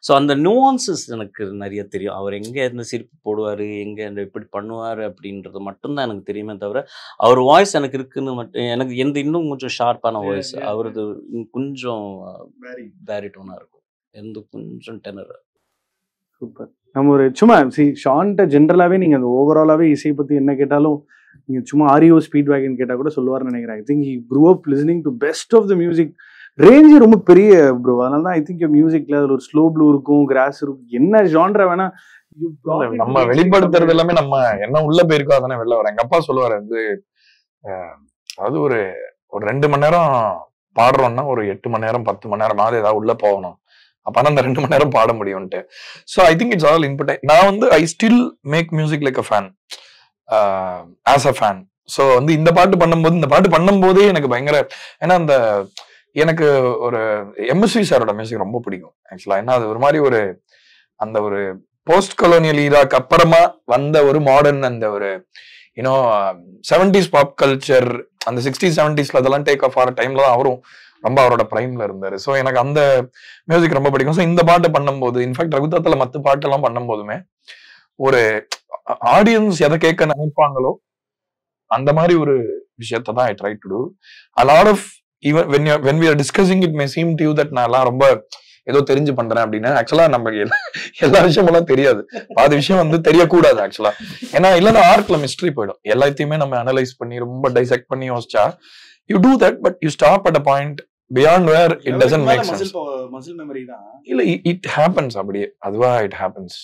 So அந்த nuances எனக்கு நிறைய தெரியும். அவர் எங்கே இருந்து சிரிப்பு போடுவார், எங்கே எப்படி பண்ணுவார் அப்படின்றது மட்டும்தான் எனக்கு தெரியுமே தவிர, அவர் வாய்ஸ் எனக்கு இருக்குன்னு மட்டும், எனக்கு இன்னும் கொஞ்சம் ஷார்ப்பான வாய்ஸ், அவரது கொஞ்சம் பேரிட்டோனாக இருக்கும், கொஞ்சம் டெனர். சூப்பர். நம்ம ஒரு சும்மா ஷான்ட்ட ஜென்ரலாகவே நீங்கள் அந்த ஓவராலாகவே இசையை பற்றி என்ன கேட்டாலும் நீங்கள் சும்மா ஆரியோ ஸ்பீட் வேகன் கேட்டால் கூட சொல்லுவார்னு நினைக்கிறேன். I think he grew up listening to best of the music. Range ரொம்ப பெரிய ப்ரோ, அதனால தான் ஐ திங்க் மியூசிக்ல அதில் ஒரு ஸ்லோ ப்ளூ இருக்கும், கிராஸ் இருக்கும், என்ன ஜான்ரா வேணா நம்ம வெளிப்படுத்துறது எல்லாமே நம்ம என்ன உள்ள போயிருக்கோ அதானே வெளில வர. எங்க அப்பா சொல்லுவாரு வந்து, அது ஒரு 2 மணி நேரம் பாடுறோம்னா ஒரு 8 மணி நேரம் 10 மணி நேரம் மாதிரி ஏதாவது உள்ள போகணும், அப்பதான் அந்த 2 மணி நேரம் பாட முடியும்ட்டு. So I think it's all input. நான் வந்து I still make music like a fan, as a fan. So வந்து இந்த பாட்டு பண்ணும்போதே எனக்கு பயங்கர, ஏன்னா அந்த எனக்கு ஒரு எம்எஸ்வி சாரோட மியூசிக் ரொம்ப பிடிக்கும் ஆக்சுவலா. ஏன்னா அது ஒரு மாதிரி அந்த ஒரு போஸ்ட் கொலோனியல் ஈராக்கு அப்புறமா வந்த ஒரு மாடர்ன், அந்த ஒரு யூனோ 70s பாப் கல்ச்சர், அந்த 60s 70sல அதெல்லாம் டேக் ஆஃப் ஆகிற டைம்ல தான் அவரும் ரொம்ப அவரோட பிரைம்ல இருந்தாரு. ஸோ எனக்கு அந்த மியூசிக் ரொம்ப பிடிக்கும். ஸோ இந்த பாட்டை பண்ணும்போது, இன்ஃபேக்ட் ரகுதாத்துல மற்ற பாட்டெல்லாம் பண்ணும் போதுமே ஒரு ஆடியன்ஸ் எதை கேட்க நினைப்பாங்களோ அந்த மாதிரி ஒரு விஷயத்தை தான் I try to do. A lot of even when we are discussing it may seem to you that நான் எல்லாம் ரொம்ப ஏதோ தெரிஞ்சு பண்றேன் அப்படின்னு. ஆக்சுவலா நம்ம எல்லா விஷயமெல்லாம் தெரியாது, பாதி விஷயம் வந்து தெரியக்கூடாது ஆக்சுவலா. ஏன்னா இல்லைன்னா ஆர்ட்ல மிஸ்ட்ரி போயிடும். எல்லாத்தையுமே நம்ம அனலைஸ் பண்ணி ரொம்ப டைசெக்ட் பண்ணி யோசிச்சா you do that, but you stop at a point beyond where it doesn't make sense. Muscle memory தான் இல்ல, இட் ஹேப்பன்ஸ், அப்படியே அதுவா இட் ஹேப்பன்ஸ்.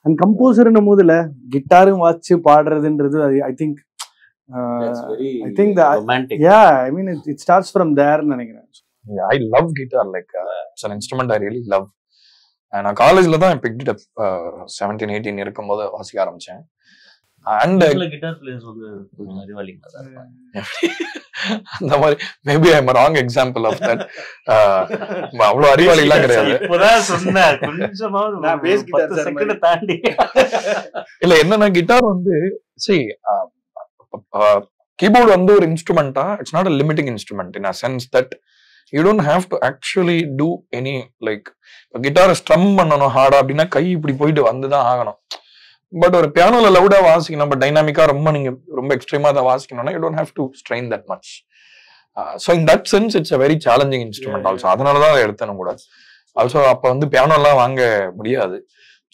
அண்ட் கம்போசர்னும் போதுல கிட்டாரும் வாட்சி பாடுறதுன்றது I think I think that romantic. yeah, I mean it starts from there நினைக்கிறேன். Yeah, I love guitar, like it's an instrument I really love. நான் காலேஜ்ல தான் picked it up 17-18 இருக்கும்போது வாசிக்க ஆரம்பிச்சேன். And கிட்டார் பிளேயர்ஸ் வந்து அறிவாளிங்க தான். அந்த மாதிரி maybe I am wrong example of that. அவ்வளவு அறிவாளி எல்லாம் கிடையாது. இப்போதான் சொன்னேன் கொஞ்சமாவது நான் பேஸ் கிட்டார் செகண்ட் தாண்டி. இல்ல என்னன்னா கிட்டார் வந்து see keyboard வந்து ஒரு இன்ஸ்ட்ருமெண்டா, it's not a limiting instrument in a sense that you don't have to actually do any like guitar Sturm பண்ணணும் ஹார்டா அப்படின்னா கை இப்படி போயிட்டு வந்துதான் ஆகணும். பட் ஒரு பியானோல லவுடா வாசிக்கணும், நம்ம டைனாமிக்கா நீங்க ரொம்ப எக்ஸ்ட்ரீமா தான் வாசிக்கணும்னா you don't have to strain that much. So in that sense it's a very challenging instrument also. அதனாலதான் எடுத்தனும் கூட. ஆல்சோ அப்ப வந்து பியானோ எல்லாம் வாங்க முடியாது.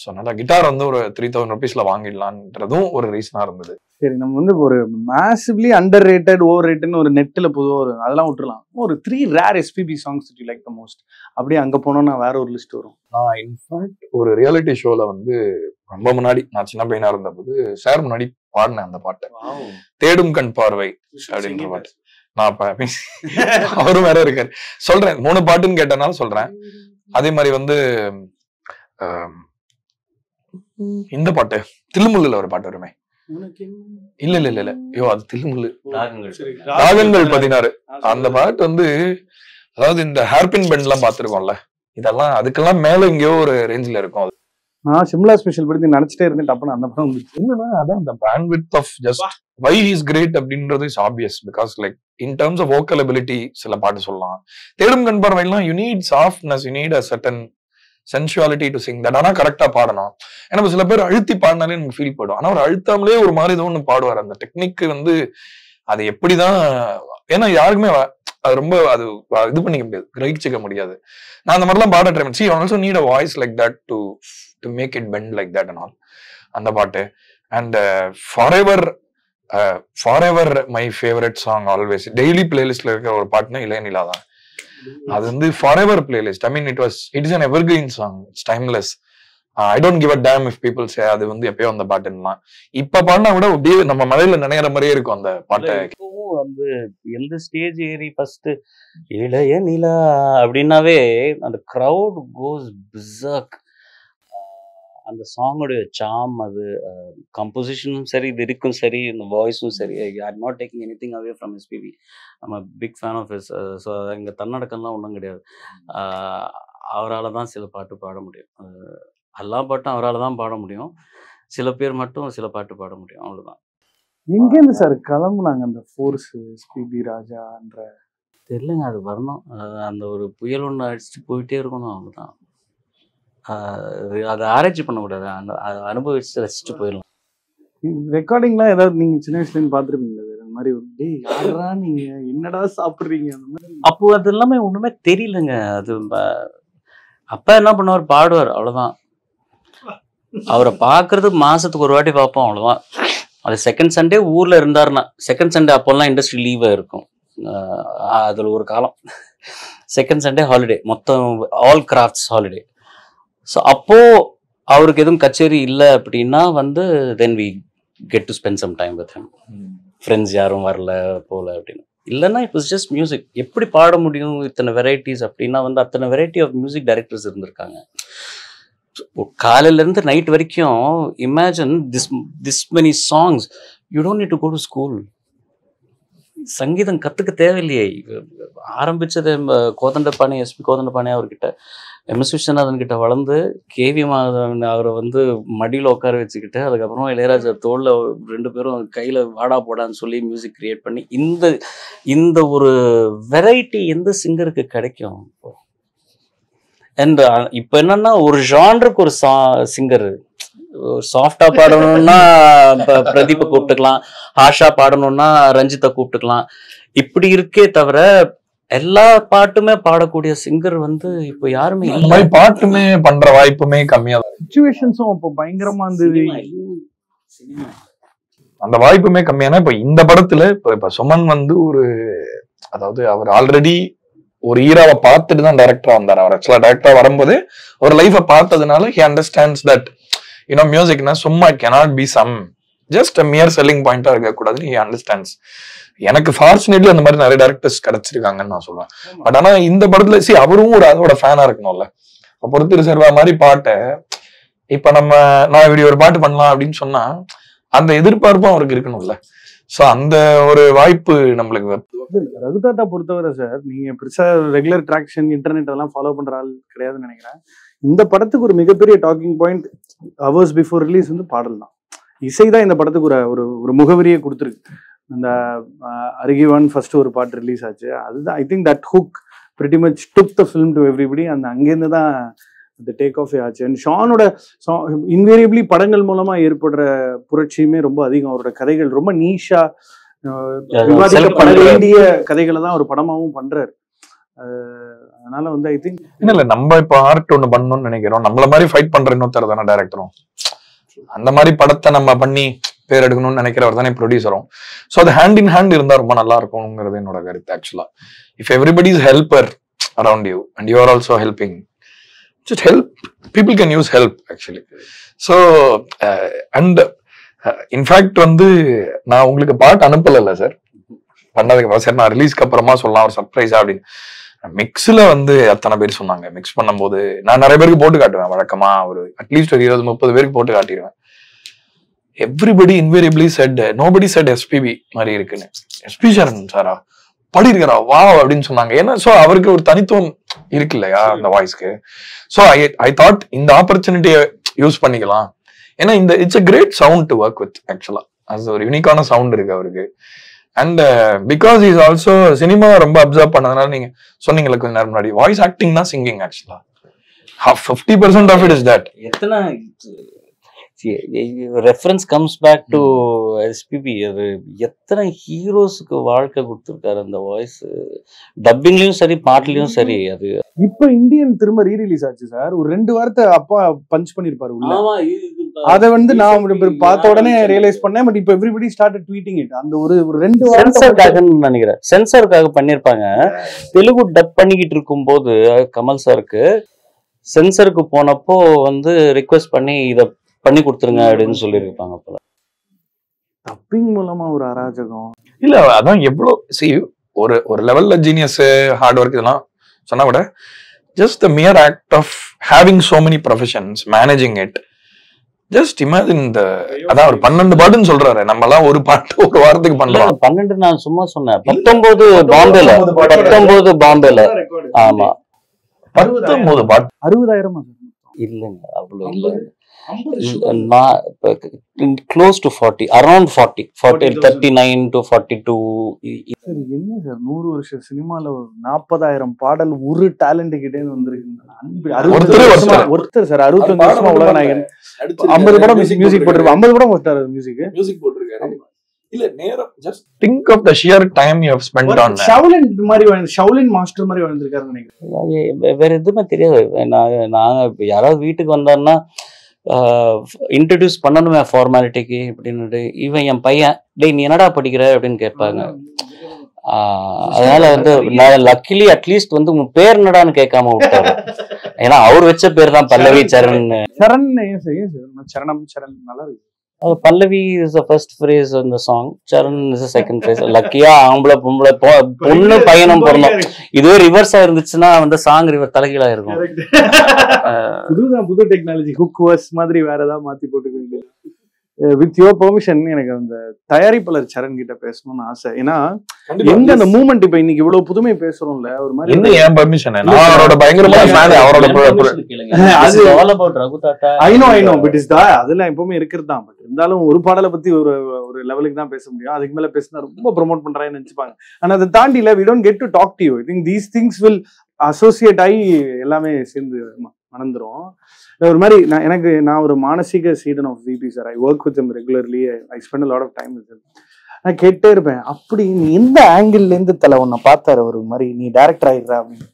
ஸோ அதனால கிட்டார் வந்து ஒரு 3000 rupeesல வாங்கிடலான்றதும் ஒரு ரீசனா இருந்தது. சரி, நம்ம வந்து ஒரு மேசிவ்லி அண்டர் ரேட்டட் ஓவர் ரேட்டட்னு ஒரு நெட்டில் பொதுவாக ஒரு அதெல்லாம் விட்டுலாம். ஒரு 3 rare SPB songs that you like the most. அப்படியே அங்கே போனோம்னா வேற ஒரு லிஸ்ட் வரும். நான் இன்ஃபேக்ட் ஒரு ரியாலிட்டி ஷோல வந்து ரொம்ப முன்னாடி நான் சின்ன பையனா இருந்தபோது சார் முன்னாடி பாடினேன் அந்த பாட்டை, தேடும் கண் பார்வை அப்படின்ற பாட்டு. நான் அவரும் வேற இருக்காரு. சொல்றேன் 3 பாட்டுன்னு கேட்டனால சொல்றேன். அதே மாதிரி வந்து இந்த பாட்டு தில்லுமுல்லுல ஒரு பாட்டு வருமே, இல்ல ஐயோ அது தில்லுமுல்லு, ராகங்கள் 16. அந்த பாட்டு வந்து அதாவது இந்த ஹேர்பின் பெண்ட் எல்லாம் பாத்துருக்கோம்ல, இதெல்லாம் அதுக்கெல்லாம் மேல எங்கேயோ ஒரு ரேஞ்சில இருக்கும். அது நான் சிம்லா ஸ்பெஷல் பத்தி நினைச்சிட்டே இருந்தேன், டப்புன்னு அந்த படம் வந்துச்சு. என்னன்னா அதான் அந்த bandwidth of just why he is great அப்படின்றது is obvious. Because like in terms of vocal ability சில பாட்டு சொல்லலாம். தேடும் கண் பார்வைலாம் you need softness, you need a certain sensuality to sing that. ஆனா கரெக்டா பாடணும். ஏன்னா சில பேர் அழுத்தி பாடினாலே நமக்கு ஃபீல் போடும். ஆனா ஒரு அழுத்தாமலே ஒரு மாதிரி ஏதோ ஒன்று பாடுவார். அந்த டெக்னிக் வந்து அது எப்படிதான், ஏன்னா யாருக்குமே அது ரொம்ப அது இது பண்ணிக்க முடியாது, கிரகிச்சிக்க முடியாது. நான் அந்த மாதிரிலாம் பாட ட்ரை பண்ணி see you also need a voice like that to make it bend like that and all. அந்த பாட்டு and forever my favorite song always daily playlistல இருக்கிற ஒரு பாட்டுனா இளையநிலா தான். அது வந்து forever playlist. I mean it is an evergreen song, it's timeless. I don't give a damn if people say அது வந்து எப்பயோ அந்த பாட்டுன்னா. இப்ப பாடினா கூட அப்படியே நம்ம மழையில நினைக்கிற மாதிரியே இருக்கும் அந்த பாட்டை. வந்து எந்த ஸ்டேஜ் ஏறி ஃபர்ஸ்ட் இளைய நிலா அப்படின்னாவே அந்த கிரவுட் கோஸ் பிசர்க். அந்த சாங்கோடைய சாம், அது கம்போசிஷனும் சரி, லிரிக்கும் சரி, இந்த வாய்ஸும் சரி. I are not taking anything away from SPB. I'm a big fan of his. So இங்கே தன்னடக்கம்லாம் ஒன்றும் கிடையாது. அவரால் தான் சில பாட்டு பாட முடியும். எல்லா பாட்டும் அவரால் தான் பாட முடியும். சில பேர் மட்டும் சில பாட்டு பாட முடியும், அவ்வளோதான். எங்கேருந்து சார் கிளம்புனாங்க அந்த ஃபோர்ஸ் SPB ராஜான்ற? தெரியலங்க, அது வரணும். அந்த ஒரு புயல் ஒன்று அடிச்சுட்டு போயிட்டே இருக்கணும், அவ்வளோதான். அதை ஆராய்ச்சி பண்ணக்கூடாது, அந்த அனுபவிச்சு ரசிச்சுட்டு போயிடலாம். ரெக்கார்டிங்லாம் ஏதாவது நீங்க சின்ன வயசுலேருந்து பார்த்துருப்பீங்களா? அந்த மாதிரி டேய் யாரா நீங்க என்னடா சாப்பிட்றீங்க அந்த மாதிரி? அப்போ அது எல்லாமே ஒன்றுமே தெரியலங்க. அது அப்பா என்ன பண்ணுவார், பாடுவார், அவ்வளோதான். அவரை பார்க்கறது மாசத்துக்கு ஒரு வாட்டி பார்ப்போம், அவ்வளோதான். அது செகண்ட் சண்டே ஊர்ல இருந்தாருன்னா, செகண்ட் சண்டே அப்போல்லாம் இண்டஸ்ட்ரி லீவா இருக்கும். அதுல ஒரு காலம் செகண்ட் சண்டே ஹாலிடே, மொத்தம் ஆல் கிராஃப்ட்ஸ் ஹாலிடே. ஸோ அப்போ அவருக்கு எதுவும் கச்சேரி இல்லை அப்படின்னா வந்து then we get to spend some time with him. Friends யாரும் வரல போல அப்படின்னு. இல்லைன்னா இட் வாஸ் ஜஸ்ட் மியூசிக். எப்படி பாட முடியும் இத்தனை வெரைட்டிஸ் அப்படின்னா வந்து அத்தனை வெரைட்டி ஆஃப் மியூசிக் டைரக்டர்ஸ் இருந்திருக்காங்க. காலையிலேருந்து நைட் வரைக்கும். Imagine this many songs. You don't need to go to school. சங்கீதம் கற்றுக்க தேவையில்லையே. ஆரம்பித்தது கோதண்டபாணி, SP கோதண்டபாணி அவர்கிட்ட, MS விஸ்வநாதன் கிட்ட வளர்ந்து, KV மாதவன் அவரை வந்து மடியில் உட்கார வச்சுக்கிட்டு, அதுக்கப்புறமா இளையராஜா தோளில் 2 பேரும் கையில் வாடா போடான்னு சொல்லி மியூசிக் கிரியேட் பண்ணி இந்த ஒரு வெரைட்டி எந்த சிங்கருக்கு கிடைக்கும்? அண்ட் இப்போ என்னன்னா ஒரு ஜான்ருக்கு ஒரு சிங்கர். சாஃப்டா பாடணும்னா பிரதீப்பை கூப்பிட்டுக்கலாம், ஹாஷா பாடணும்னா ரஞ்சித்தை கூப்பிட்டுக்கலாம். இப்படி இருக்கே தவிர எல்லா பாட்டுமே பாடக்கூடிய சிங்கர் வந்து இப்போ யாருமே அந்த இல்ல. மாதிரி பாட்டுமே பண்ற வாய்ப்புமே கம்மியா தான். சிச்சுவேஷன்ஸும் அப்போ பயங்கரமா இருந்தது. அந்த வாய்ப்புமே கம்மியானா இப்ப இந்த படத்துல இப்ப சுமன் வந்து ஒரு, அதாவது அவர் ஆல்ரெடி ஒரு ஈராவை பார்த்துட்டு தான் டைரக்டரா வந்தார். அவர் ஆக்சுவலா டைரக்டரா வரும்போது ஒரு லைஃபை பார்த்ததுனால ஹி அண்டர்ஸ்டாண்ட்ஸ் தட் யூனோ மியூசிக்னா சும்மா cannot be some just mere selling பாயிண்டா இருக்கக்கூடாதுன்னு ஹி அண்டர்ஸ்டாண்ட்ஸ். எனக்கு ஃபார்ச்சுனேட்லி அந்த மாதிரி நிறைய டைரக்டர்ஸ் கிடைச்சிருக்காங்கன்னு நான் சொல்லுவேன். பட் ஆனா இந்த படத்துல அவரும் ஒரு அதோட ஃபேனா இருக்கணும்ல. பொறுத்திரு சர்வா மாதிரி பாட்டை இப்ப நான் இப்படி ஒரு பாட்டு பண்ணலாம் அப்படின்னு சொன்னா அந்த எதிர்பார்ப்பும் அவருக்கு இருக்கணும்ல. சோ அந்த ஒரு வாய்ப்பு நம்மளுக்கு. ரகுதாத்தா பொறுத்தவரை சார், நீங்க பெருசா ரெகுலர் ட்ராக்ஷன் இன்டர்நெட் அதெல்லாம் ஃபாலோ பண்ற ஆள் கிடையாதுன்னு நினைக்கிறேன். இந்த படத்துக்கு ஒரு மிகப்பெரிய docking point hours before release வந்து பாடல் தான். இசை தான் இந்த படத்துக்கு ஒரு ஒரு முகவரியை கொடுத்துருக்கு. அந்த அருகிவான் ஃபர்ஸ்ட் ஒரு பாட்டு ரிலீஸ் ஆச்சு, அதுதான் I think that hook pretty much took the film to everybody. அந்த அங்கேருந்து தான் அந்த டேக் ஆஃப் ஆச்சு. அண்ட் ஷானோட இன்வேரியபிளி படங்கள் மூலமா ஏற்படுற புரட்சியுமே ரொம்ப அதிகம். அவரோட கதைகள் ரொம்ப நீஷா விவாதிக்கப்பட வேண்டிய கதைகளை தான் ஒரு படமாவும் பண்றாரு. அதனால வந்து ஐ திங்க் இல்ல நம்ம இப்ப ஆர்ட் ஒண்ணு பண்ணணும்னு நினைக்கிறோம். நம்மள மாதிரி ஃபைட் பண்ற இன்னொருத்தர் தானே டைரக்டரும். அந்த மாதிரி படத்தை நம்ம பண்ணி பேர் எடுக்கணும்னு நினைக்கிறவர் தானே ப்ரொடியூசரும். ஸோ அது ஹேண்ட் இன் ஹேண்ட் இருந்தா ரொம்ப நல்லா இருக்கும்ங்கிறது என்னோட கருத்து. ஆக்சுவலா if everybody is helper around you and you are also helping, just help, people can use help actually. So and in fact வந்து நான் உங்களுக்கு பாட்டு அனுப்பல சார் பண்ணதுக்கு அப்புறம். சரி நான் ரிலீஸ்க்கு அப்புறமா சொல்லலாம் ஒரு சர்ப்ரைஸா அப்படின்னு. மிக்ஸ்ல வந்து அத்தனை பேர் சொன்னாங்க. மிக்ஸ் பண்ணும்போது நான் நிறைய பேருக்கு போட்டு காட்டுவேன் வழக்கமா. ஒரு அட்லீஸ்ட் ஒரு 20-30 பேருக்கு போட்டு காட்டிடுவேன். Everybody invariably said nobody said SPB மாதிரி இருக்குன்னு. எஸ்பி சரண் சாரா பாடி இருக்கிறா வா அப்படின்னு சொன்னாங்க. ஏன்னா சோ அவருக்கு ஒரு தனித்துவம் இருக்கு இல்லையா அந்த வாய்ஸ்க்கு. சோ ஐ தாட் இந்த ஆப்பர்ச்சுனிட்டியை யூஸ் பண்ணிக்கலாம். ஏன்னா இந்த it's a great sound to work with. Actually அது ஒரு யூனிக்கான சவுண்ட் இருக்கு அவருக்கு. And because is also cinema ரொம்ப அப்சர்வ் பண்ணதுனால நீங்க சொன்னீங்களா கொஞ்ச நேரம் முன்னாடி வாய்ஸ் ஆக்டிங் தான் singing. Actually 50% of it is that. எத்தனை reference comes back to SPB. அது எத்தனை ஹீரோஸுக்கு வாழ்க்கை கொடுத்துருக்காரு அந்த வாய்ஸ். டப்பிங்லயும் சரி பாட்டுலயும் சரி. அது இப்ப இந்தியன் திரும்ப ரீரிலீஸ் ஆச்சு சார். ஒரு 2 வாரத்தை அப்பா பஞ்ச் பண்ணிருப்பாரு உள்ள. அதை வந்து நான் பார்த்த உடனே ரியலைஸ் பண்ணேன். பட் இப்ப எவ்ரிபடி ஸ்டார்டட் ட்வீட்டிங் இட். அந்த ஒரு 2 சென்சாருக்காக நினைக்கிறேன். சென்சாருக்காக பண்ணிருப்பாங்க. தெலுங்கு டப் பண்ணிக்கிட்டு இருக்கும் போது கமல் சாருக்கு சென்சருக்கு போனப்போ வந்து ரிக்வெஸ்ட் பண்ணி இத பண்ணி கொடுத்துருங்க அப்படின்னு சொல்லியிருப்பாங்க போல. டப்பிங் மூலமா ஒரு அராஜகம் இல்ல. அதான் எவ்வளவு ஒரு லெவல்ல ஜீனியஸ் ஹார்ட் ஒர்க் இதெல்லாம் சொன்னா கூட just the mere act of having so many professions, managing it. Just imagine அதான் ஒரு 12 பாட்டுன்னு சொல்றாரு. நம்ம எல்லாம் ஒரு பாட்டு ஒரு வாரத்துக்கு பண்றோம். 12 நான் சும்மா சொன்னேன். 19 பாம்பேல. 19 பாம்பேல. ஆமா 19 பாட்டு. 60,000 இல்லைங்க அவ்வளவு இல்லைங்க. close to 40, around 40, 39 to 42. சரி என்ன சார் 100 வருஷம் சினிமால 40,000 பாடல் ஒரு டேலண்ட் கிட்டே வந்திருக்கு. ஒருத்தர் சார் 65 வருஷமா உலக நாயகன் 50 படம் மியூசிக் போட்டிருப்பாரு. 50 படம் போட்டாரு மியூசிக் போட்டிருக்காரு. இல்ல நேரம் just think of the sheer time you have spent on Shaolin master மாதிரி வந்திருக்காருன்னு நினைக்கிறேன். வேற எதுவுமே தெரியாது. நாங்க யாராவது வீட்டுக்கு வந்தாருன்னா இன்ட்ரடியூஸ் பண்ணணுமே ஃபார்மாலிட்டிக்கு அப்படின்னு. இவன் என் பையன் டேய் நீ என்னடா படிக்கிற அப்படின்னு கேட்பாங்க. அதனால வந்து நான் லக்கிலி அட்லீஸ்ட் வந்து உங்க பேர் என்னடான்னு கேட்காம விட்டாரு. ஏன்னா அவர் வச்ச பேர் தான் பல்லவி சரண். சரணம் சரண் நல்லா இருக்கு. Pallavi is the first phrase in the song. Charan is the second phrase. லக்கியா ஆம்பளை பொம்பளை பொண்ணு பையனும் பிறந்தோம். இதுவே ரிவர்ஸா இருந்துச்சுன்னா வந்து சாங் ரிவர் தலைகீழா இருக்கும். புது டெக்னாலஜி ஹுக் வர்ஸ் மாதிரி வேற ஏதாவது மாத்தி போட்டுக்க வேண்டியது. வித் யுவர் பெர்மிஷன் எனக்கு அந்த தயாரிப்பாளர் சரண் கிட்ட பேசணும்னு ஆசை. ஏன்னா எங்க அந்த மூமெண்ட் இப்ப இன்னைக்கு இவ்வளவு புதுமை பேசுறோம்ல ஒரு மாதிரி. என்ன ஏன் பெர்மிஷன்? நான் அவரோட பயங்கரமான ஃபேன். அவரோட அது all about Raghuthatha. I know but is தா அதெல்லாம் எப்பவுமே இருக்கிறது தான். பட் இருந்தாலும் ஒரு பாடலை பத்தி ஒரு லெவலுக்கு தான் பேச முடியும். அதுக்கு மேல பேசினா ரொம்ப ப்ரொமோட் பண்றாங்கன்னு நினைச்சுப்பாங்க. ஆனா அதை தாண்டில we don't get to talk to you. I think these things will associate ஆகி எல்லாமே சேர்ந்து மணந்துரும். ஒரு மாதிரி நான் ஒரு மானசீக சீடன் of VB sir. I work with him regularly. I spend a lot of time with him. நான் கேட்டே இருப்பேன், அப்படி நீ எந்த ஆங்கிள் இருந்து தலை உன்னை பார்த்தாரு ஒரு மாதிரி நீ டைரக்டர் ஆயிடுறா அப்படின்னு.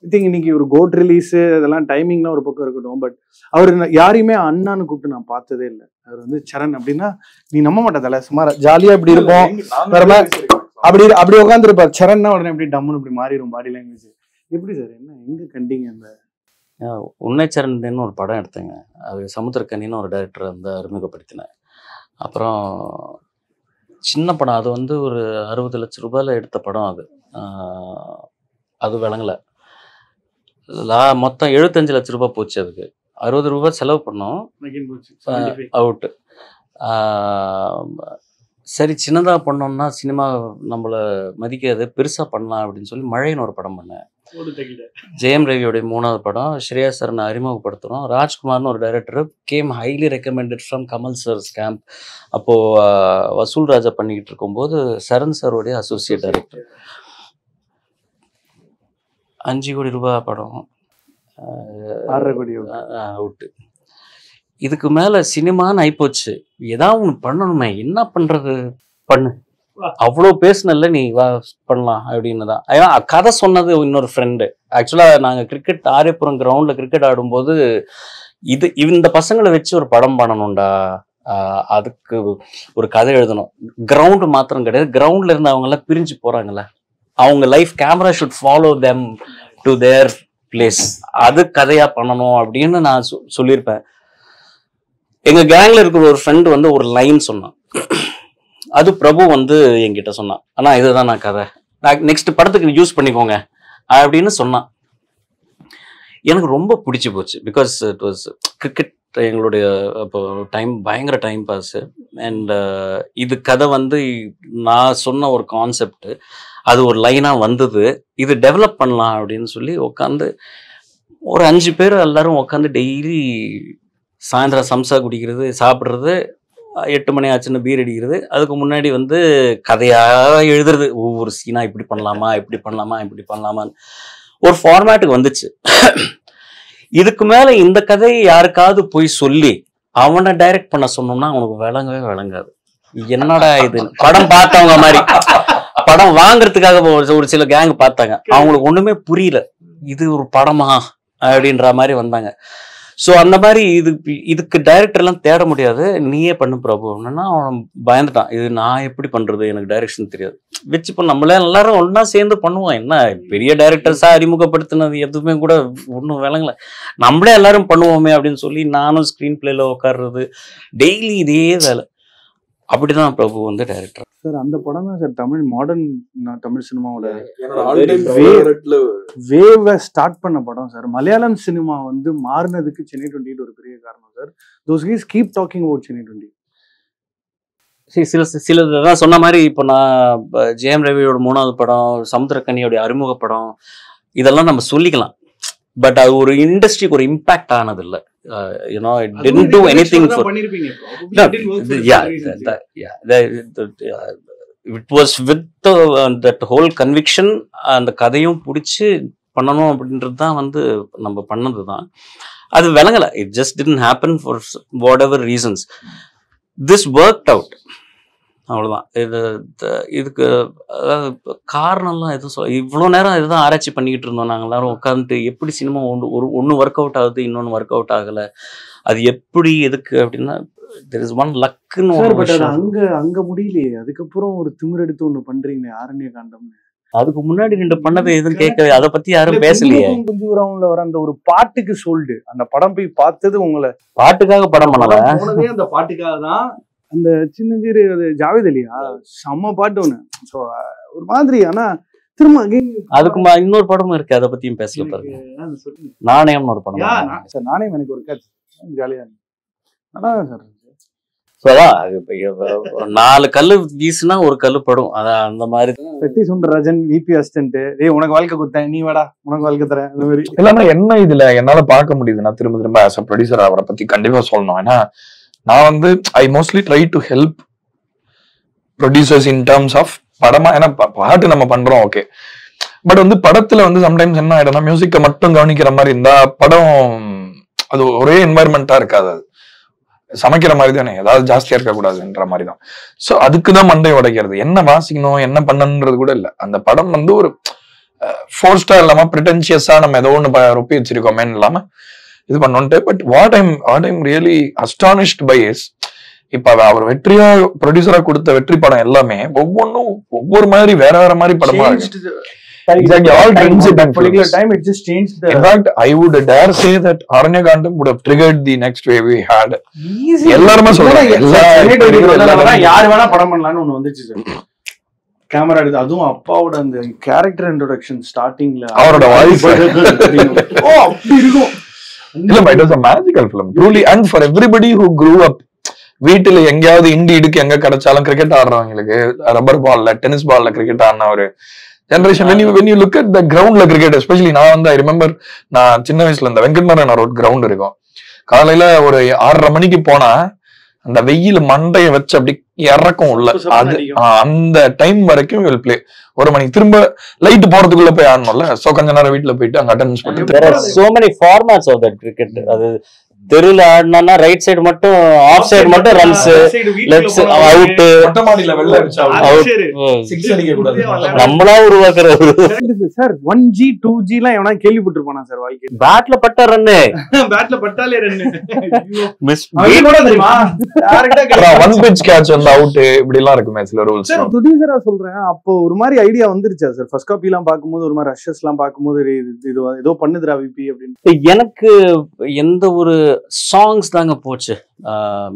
ஐ திங்க் இன்னைக்கு ஒரு கோட் ரிலீஸ் அதெல்லாம் டைமிங்லாம் ஒரு பக்கம் இருக்கட்டும், பட் அவர் யாரையுமே அண்ணான்னு கூப்பிட்டு நான் பார்த்ததே இல்லை. அவர் வந்து சரண் அப்படின்னா நீ நம்ப மாட்டே தலை, சுமார் ஜாலியா இப்படி இருக்கும், அப்படி உட்காந்துருப்பார். சரண்னா உடனே எப்படி டம்முன்னு இப்படி மாறிடும் பாடி லாங்குவேஜ். எப்படி சார் என்ன எங்க கண்டிங்க? அந்த உன்னை சரண்னு ஒரு படம் எடுத்தேங்க, அது சமுத்திரக்கனின்னு ஒரு டைரக்டர் வந்து அறிமுகப்படுத்தினேன். அப்புறம் சின்ன படம், அது வந்து ஒரு 60 லட்சம் ரூபாயில் எடுத்த படம். அது விளங்கலை. மொத்தம் 75 லட்சம் ரூபாய் போச்சு. அதுக்கு 60 ரூபாய் செலவு பண்ணோம், அவுட்டு. சரி சின்னதாக பண்ணோம்னா சினிமா நம்மளை மதிக்காது, பெருசாக பண்ணலாம் அப்படின்னு சொல்லி மழைன்னு ஒரு படம் பண்ணேன். ஜெயம் ரவியோடைய 3வது படம். ஸ்ரேயா சரணை அறிமுகப்படுத்துகிறோம். ராஜ்குமார்னு ஒரு director game highly recommended from Kamal sir camp. அப்போது வசூல் ராஜா பண்ணிக்கிட்டு இருக்கும்போது சரண் சாரோடைய அசோசியேட் டைரக்டர். 5 கோடி ரூபாய் படம், 6.5 கோடி அவுட்டு. இதுக்கு மேலே சினிமான்னு ஆயிப்போச்சு, ஏதாவது ஒன்று பண்ணணுமே, என்ன பண்ணுறது பண்ணு, அவ்வளோ பேசினல நீ வா பண்ணலாம் அப்படின்னு தான். ஏன்னா கதை சொன்னது இன்னொரு ஃப்ரெண்டு. ஆக்சுவலாக நாங்கள் கிரிக்கெட் ஆரியபுரம் கிரவுண்டில் கிரிக்கெட் ஆடும்போது இந்த பசங்களை வச்சு ஒரு படம் பண்ணணும்டா, அதுக்கு ஒரு கதை எழுதணும். கிரவுண்டு மாத்திரம் கிடையாது, கிரவுண்டில் இருந்து அவங்கெல்லாம் பிரிஞ்சு போகிறாங்கல்ல, அவங்க life camera should follow them to their place, அது கதையாக பண்ணணும் அப்படின்னு நான் சொல்லியிருப்பேன். எங்கள் கேங்கில் இருக்கிற ஒரு ஃப்ரெண்டு வந்து ஒரு லைன் சொன்னான், அது பிரபு வந்து என்கிட்ட சொன்னான், ஆனால் இதுதான் நான் கதை, நான் நெக்ஸ்ட் படத்துக்கு யூஸ் பண்ணிக்கோங்க அப்படின்னு சொன்னான். எனக்கு ரொம்ப பிடிச்சி போச்சு. பிகாஸ் இட் வாஸ் கிரிக்கெட் எங்களுடைய இப்போ பயங்கர டைம் பாஸு. அண்ட் இது கதை வந்து நான் சொன்ன ஒரு கான்செப்ட், அது ஒரு லைனாக வந்தது, இது டெவலப் பண்ணலாம் அப்படின்னு சொல்லி உட்காந்து ஒரு 5 பேர் எல்லாரும் உட்காந்து டெய்லி சாயந்தரம் சம்சா குடிக்கிறது, சாப்பிட்றது, 8 மணி ஆச்சுன்னு பீர் அடிக்கிறது, அதுக்கு முன்னாடி வந்து கதையாக எழுதுறது, ஒவ்வொரு சீனா இப்படி பண்ணலாமா இப்படி பண்ணலாமா இப்படி பண்ணலாமான்னு ஒரு ஃபார்மேட்டுக்கு வந்துச்சு. இதுக்கு மேலே இந்த கதையை யாருக்காவது போய் சொல்லி அவனை டைரக்ட் பண்ண சொன்னோம்னா அவனுக்கு விளங்கவே விளங்காது. என்னடா இது படம் பார்த்தவங்க மாதிரி, படம் வாங்குறதுக்காக ஒரு சில கேங் பார்த்தாங்க, அவங்களுக்கு ஒன்றுமே புரியல, இது ஒரு படமா அப்படின்ற மாதிரி வந்தாங்க. ஸோ அந்த மாதிரி இதுக்கு டைரக்டர்லாம் தேட முடியாது, நீயே பண்ணு பிரபு அப்படின்னா அவன் பயந்துட்டான், இது நான் எப்படி பண்ணுறது, எனக்கு டைரக்ஷன் தெரியாது வச்சு இப்போ நம்மளே எல்லாரும் ஒன்றா சேர்ந்து பண்ணுவோம், என்ன பெரிய டைரக்டர்ஸாக அறிமுகப்படுத்தினது எதுவுமே கூட ஒன்றும் விளங்கலை, நம்மளே எல்லாரும் பண்ணுவோமே அப்படின்னு சொல்லி நானும் ஸ்க்ரீன் பிளேல உட்காடுறது, டெய்லி இதே வேலை. அப்படிதான் பிரபு வந்து டைரக்டர். சார் அந்த படம் தான் சார் தமிழ் மாடர்ன் தமிழ் சினிமாவோட வேவை ஸ்டார்ட் பண்ண படம் சார். மலையாளம் சினிமா வந்து மாறினதுக்கு சென்னை 28 ஒரு பெரிய காரணம் sir. those guys keep talking about Chennai 20. சிலதான் சொன்ன மாதிரி இப்போ நான் ஜெயம் ரவியோட 3வது படம், சமுத்திரக்கனியோடைய அறிமுக படம், இதெல்லாம் நம்ம சொல்லிக்கலாம், பட் அது ஒரு இண்டஸ்ட்ரிக்கு ஒரு இம்பாக்ட் ஆனது இல்லை. It didn't do anything for. It was with that whole conviction, அந்த கதையும் பிடிச்சி பண்ணணும் அப்படின்றது தான் வந்து நம்ம பண்ணது தான். அது விளங்கலை, it just didn't happen for whatever reasons. This worked out, அவ்வளோதான். இதுக்கு காரணம்லாம் எதுவும் இவ்வளோ நேரம் இதுதான் ஆராய்ச்சி பண்ணிக்கிட்டு இருந்தோம் நாங்கள் எல்லாரும் உட்காந்துட்டு, எப்படி சினிமா ஒன்று ஒர்க் அவுட் ஆகுது, இன்னொன்று ஒர்க் அவுட் ஆகலை, அது எப்படி எதுக்கு அப்படின்னா there is one luckன்னு ஒரு விஷயம். அங்க முடியலையே, அதுக்கப்புறம் ஒரு திமிரெடுத்து ஒன்று பண்றீங்க ஆரண்ய காண்டம்னு. அதுக்கு முன்னாடி 2 பண்ணது எதுவும் கேட்கவே, அதை பத்தி யாரும் பேசலையே. குஞ்சுராவுல வர அந்த ஒரு பாட்டுக்கு சொல்லிட்டு அந்த படம் போய் பார்த்தது உங்களை பாட்டுக்காக படம் பண்ணல, அந்த பாட்டுக்காக தான். அந்த சின்னஞ்சிறு ஜாவேத் அலியா செம்ம பாட்டு ஒண்ணு. ஸோ ஒரு மாதிரி, ஆனா திரும்ப அதுக்கு இன்னொரு படமும் இருக்கு, அதை பத்தியும் பேசல பாருங்க. நாணயம்னு ஒரு படம் சார். நாணயம் எனக்கு ஒரு ஜாலியா நல்லா சார். ஸோ அதான் 4 கல்லு வீசுனா ஒரு கல்லு படும், அதான் அந்த மாதிரி. வெட்டி சுந்தரராஜன் விபி அசிஸ்டன்ட், ஏய் உனக்கு வாழ்க்கை கொடுத்தேன் நீ வாடா உனக்கு வாழ்க்கை தரேன் அந்த மாதிரி. இல்லைன்னா என்ன இதுல என்னால பார்க்க முடியுது, நான் திரும்ப ஆஸ் அ ப்ரொடியூசர் அவரை பத்தி கண்டிப்பா சொல்லணும். ஏன்னா நான் வந்து I mostly try to help producers in terms of படமா. ஏன்னா பாட்டு நம்ம பண்றோம் ஓகே, பட் வந்து படத்துல வந்து சம்டைம்ஸ் என்ன ஆயிடும்னா மியூசிக்கை மட்டும் கவனிக்கிற மாதிரி இருந்தா படம் அது ஒரே என்வாயர்மெண்டா இருக்காது. அது சமைக்கிற மாதிரி தானே, ஏதாவது ஜாஸ்தியா இருக்கக்கூடாதுன்ற மாதிரி தான். ஸோ அதுக்குதான் மண்டை உடைக்கிறது. என்ன வாசிக்கணும் என்ன பண்ணணுன்றது கூட இல்லை. அந்த படம் வந்து ஒரு 4 ஸ்டார் இல்லாம பிரிட்டன்சியஸா நம்ம ஏதோ ஒண்ணு ரொப்பி வச்சிருக்கோமேன்னு இல்லாம இது பண்ணோன்ட்டு. But what I'm really astonished by is, இப்ப அவர் வெற்றியா ப்ரொடியூசரா கொடுத்த வெற்றி படம் எல்லாமே ஒவ்வொன்றும் ஒவ்வொரு மாதிரி வேற வேற மாதிரி படமா இருக்கு. Exactly, all trends at that particular time it just changed the... In fact, I would dare say that Aranyakandam would have triggered the next wave we had. எல்லாருமே சொல்றாங்க யாரு வேணா படம் பண்ணலாம்னு ஒண்ணு வந்துச்சு சார். கேமரா எடுத்து அதுவும் அப்பாவோட அந்த கேரக்டர் இன்ட்ரோடக்ஷன் ஸ்டார்டிங்ல அவரோட வாய்ஸ் ஓ அப்படி இருக்கும். இல்ல but it was a magical film truly, and for everybody who grew up வீட்டுல எங்கேயாவது இண்டி இடுக்கு எங்க கிடைச்சாலும் கிரிக்கெட் ஆடுறவங்களுக்கு, ரப்பர் பால்ல டென்னிஸ் பால்ல கிரிக்கெட் ஆடின ஒரு generation, when you look at the groundல கிரிக்கெட், எஸ்பெஷலி நான் வந்து ஐ ரிமெம்பர், நான் சின்ன வயசுல இந்த வெங்கட்நாராயண ரோட் கிரவுண்ட் இருக்கும், காலையில ஒரு 6:30 மணிக்கு போனா அந்த வெயில் மண்டைய வச்சு அப்படி இறக்கும் உள்ள, அது அந்த டைம் வரைக்கும் வில் பிளே. 1 மணிக்கு திரும்ப லைட் போறதுக்குள்ள போய் ஆடணும்ல, சோ கொஞ்ச நேரம் வீட்டுல போயிட்டு அங்க அட்டெண்டன்ஸ் பண்ணிட்டு. so many formats of that cricket. அது தெருல ஆடினா ரைட் சைடு மட்டும், ஆஃப் சைடு மட்டும் ரன்ஸ், லெஃப்ட் சைடு அவுட், மொட்டமாடியில வெள்ள அடிச்சா அவுட், 6 அடிக்க கூடாது, நம்மளா உருவாக்குறது. சார் 1G 2G எல்லாம் எவனா கேள்விப்பட்டிருப்பானா சார் வாழ்க்கை? பேட்ல பட்ட ரன்னு, பேட்ல பட்டாலே ரன்னு மிஸ் கூட தெரியுமா? டைரக்டா ஒன் பிட்ச் கேட்ச் வந்து அவுட், இப்படி எல்லாம் இருக்குமே சில ரூல்ஸ். சார் ப்ரொடியூசரா சொல்றேன், அப்போ ஒரு மாதிரி ஐடியா வந்துருச்சா சார்? ஃபர்ஸ்ட் காப்பி எல்லாம் பாக்கும்போது ஒரு மாதிரி ரஷஸ் எல்லாம் பாக்கும்போது இது ஏதோ பண்ணுதுடா விபி அப்படின்னு. எனக்கு எந்த ஒரு சாங்ஸ் தாங்க போச்சு.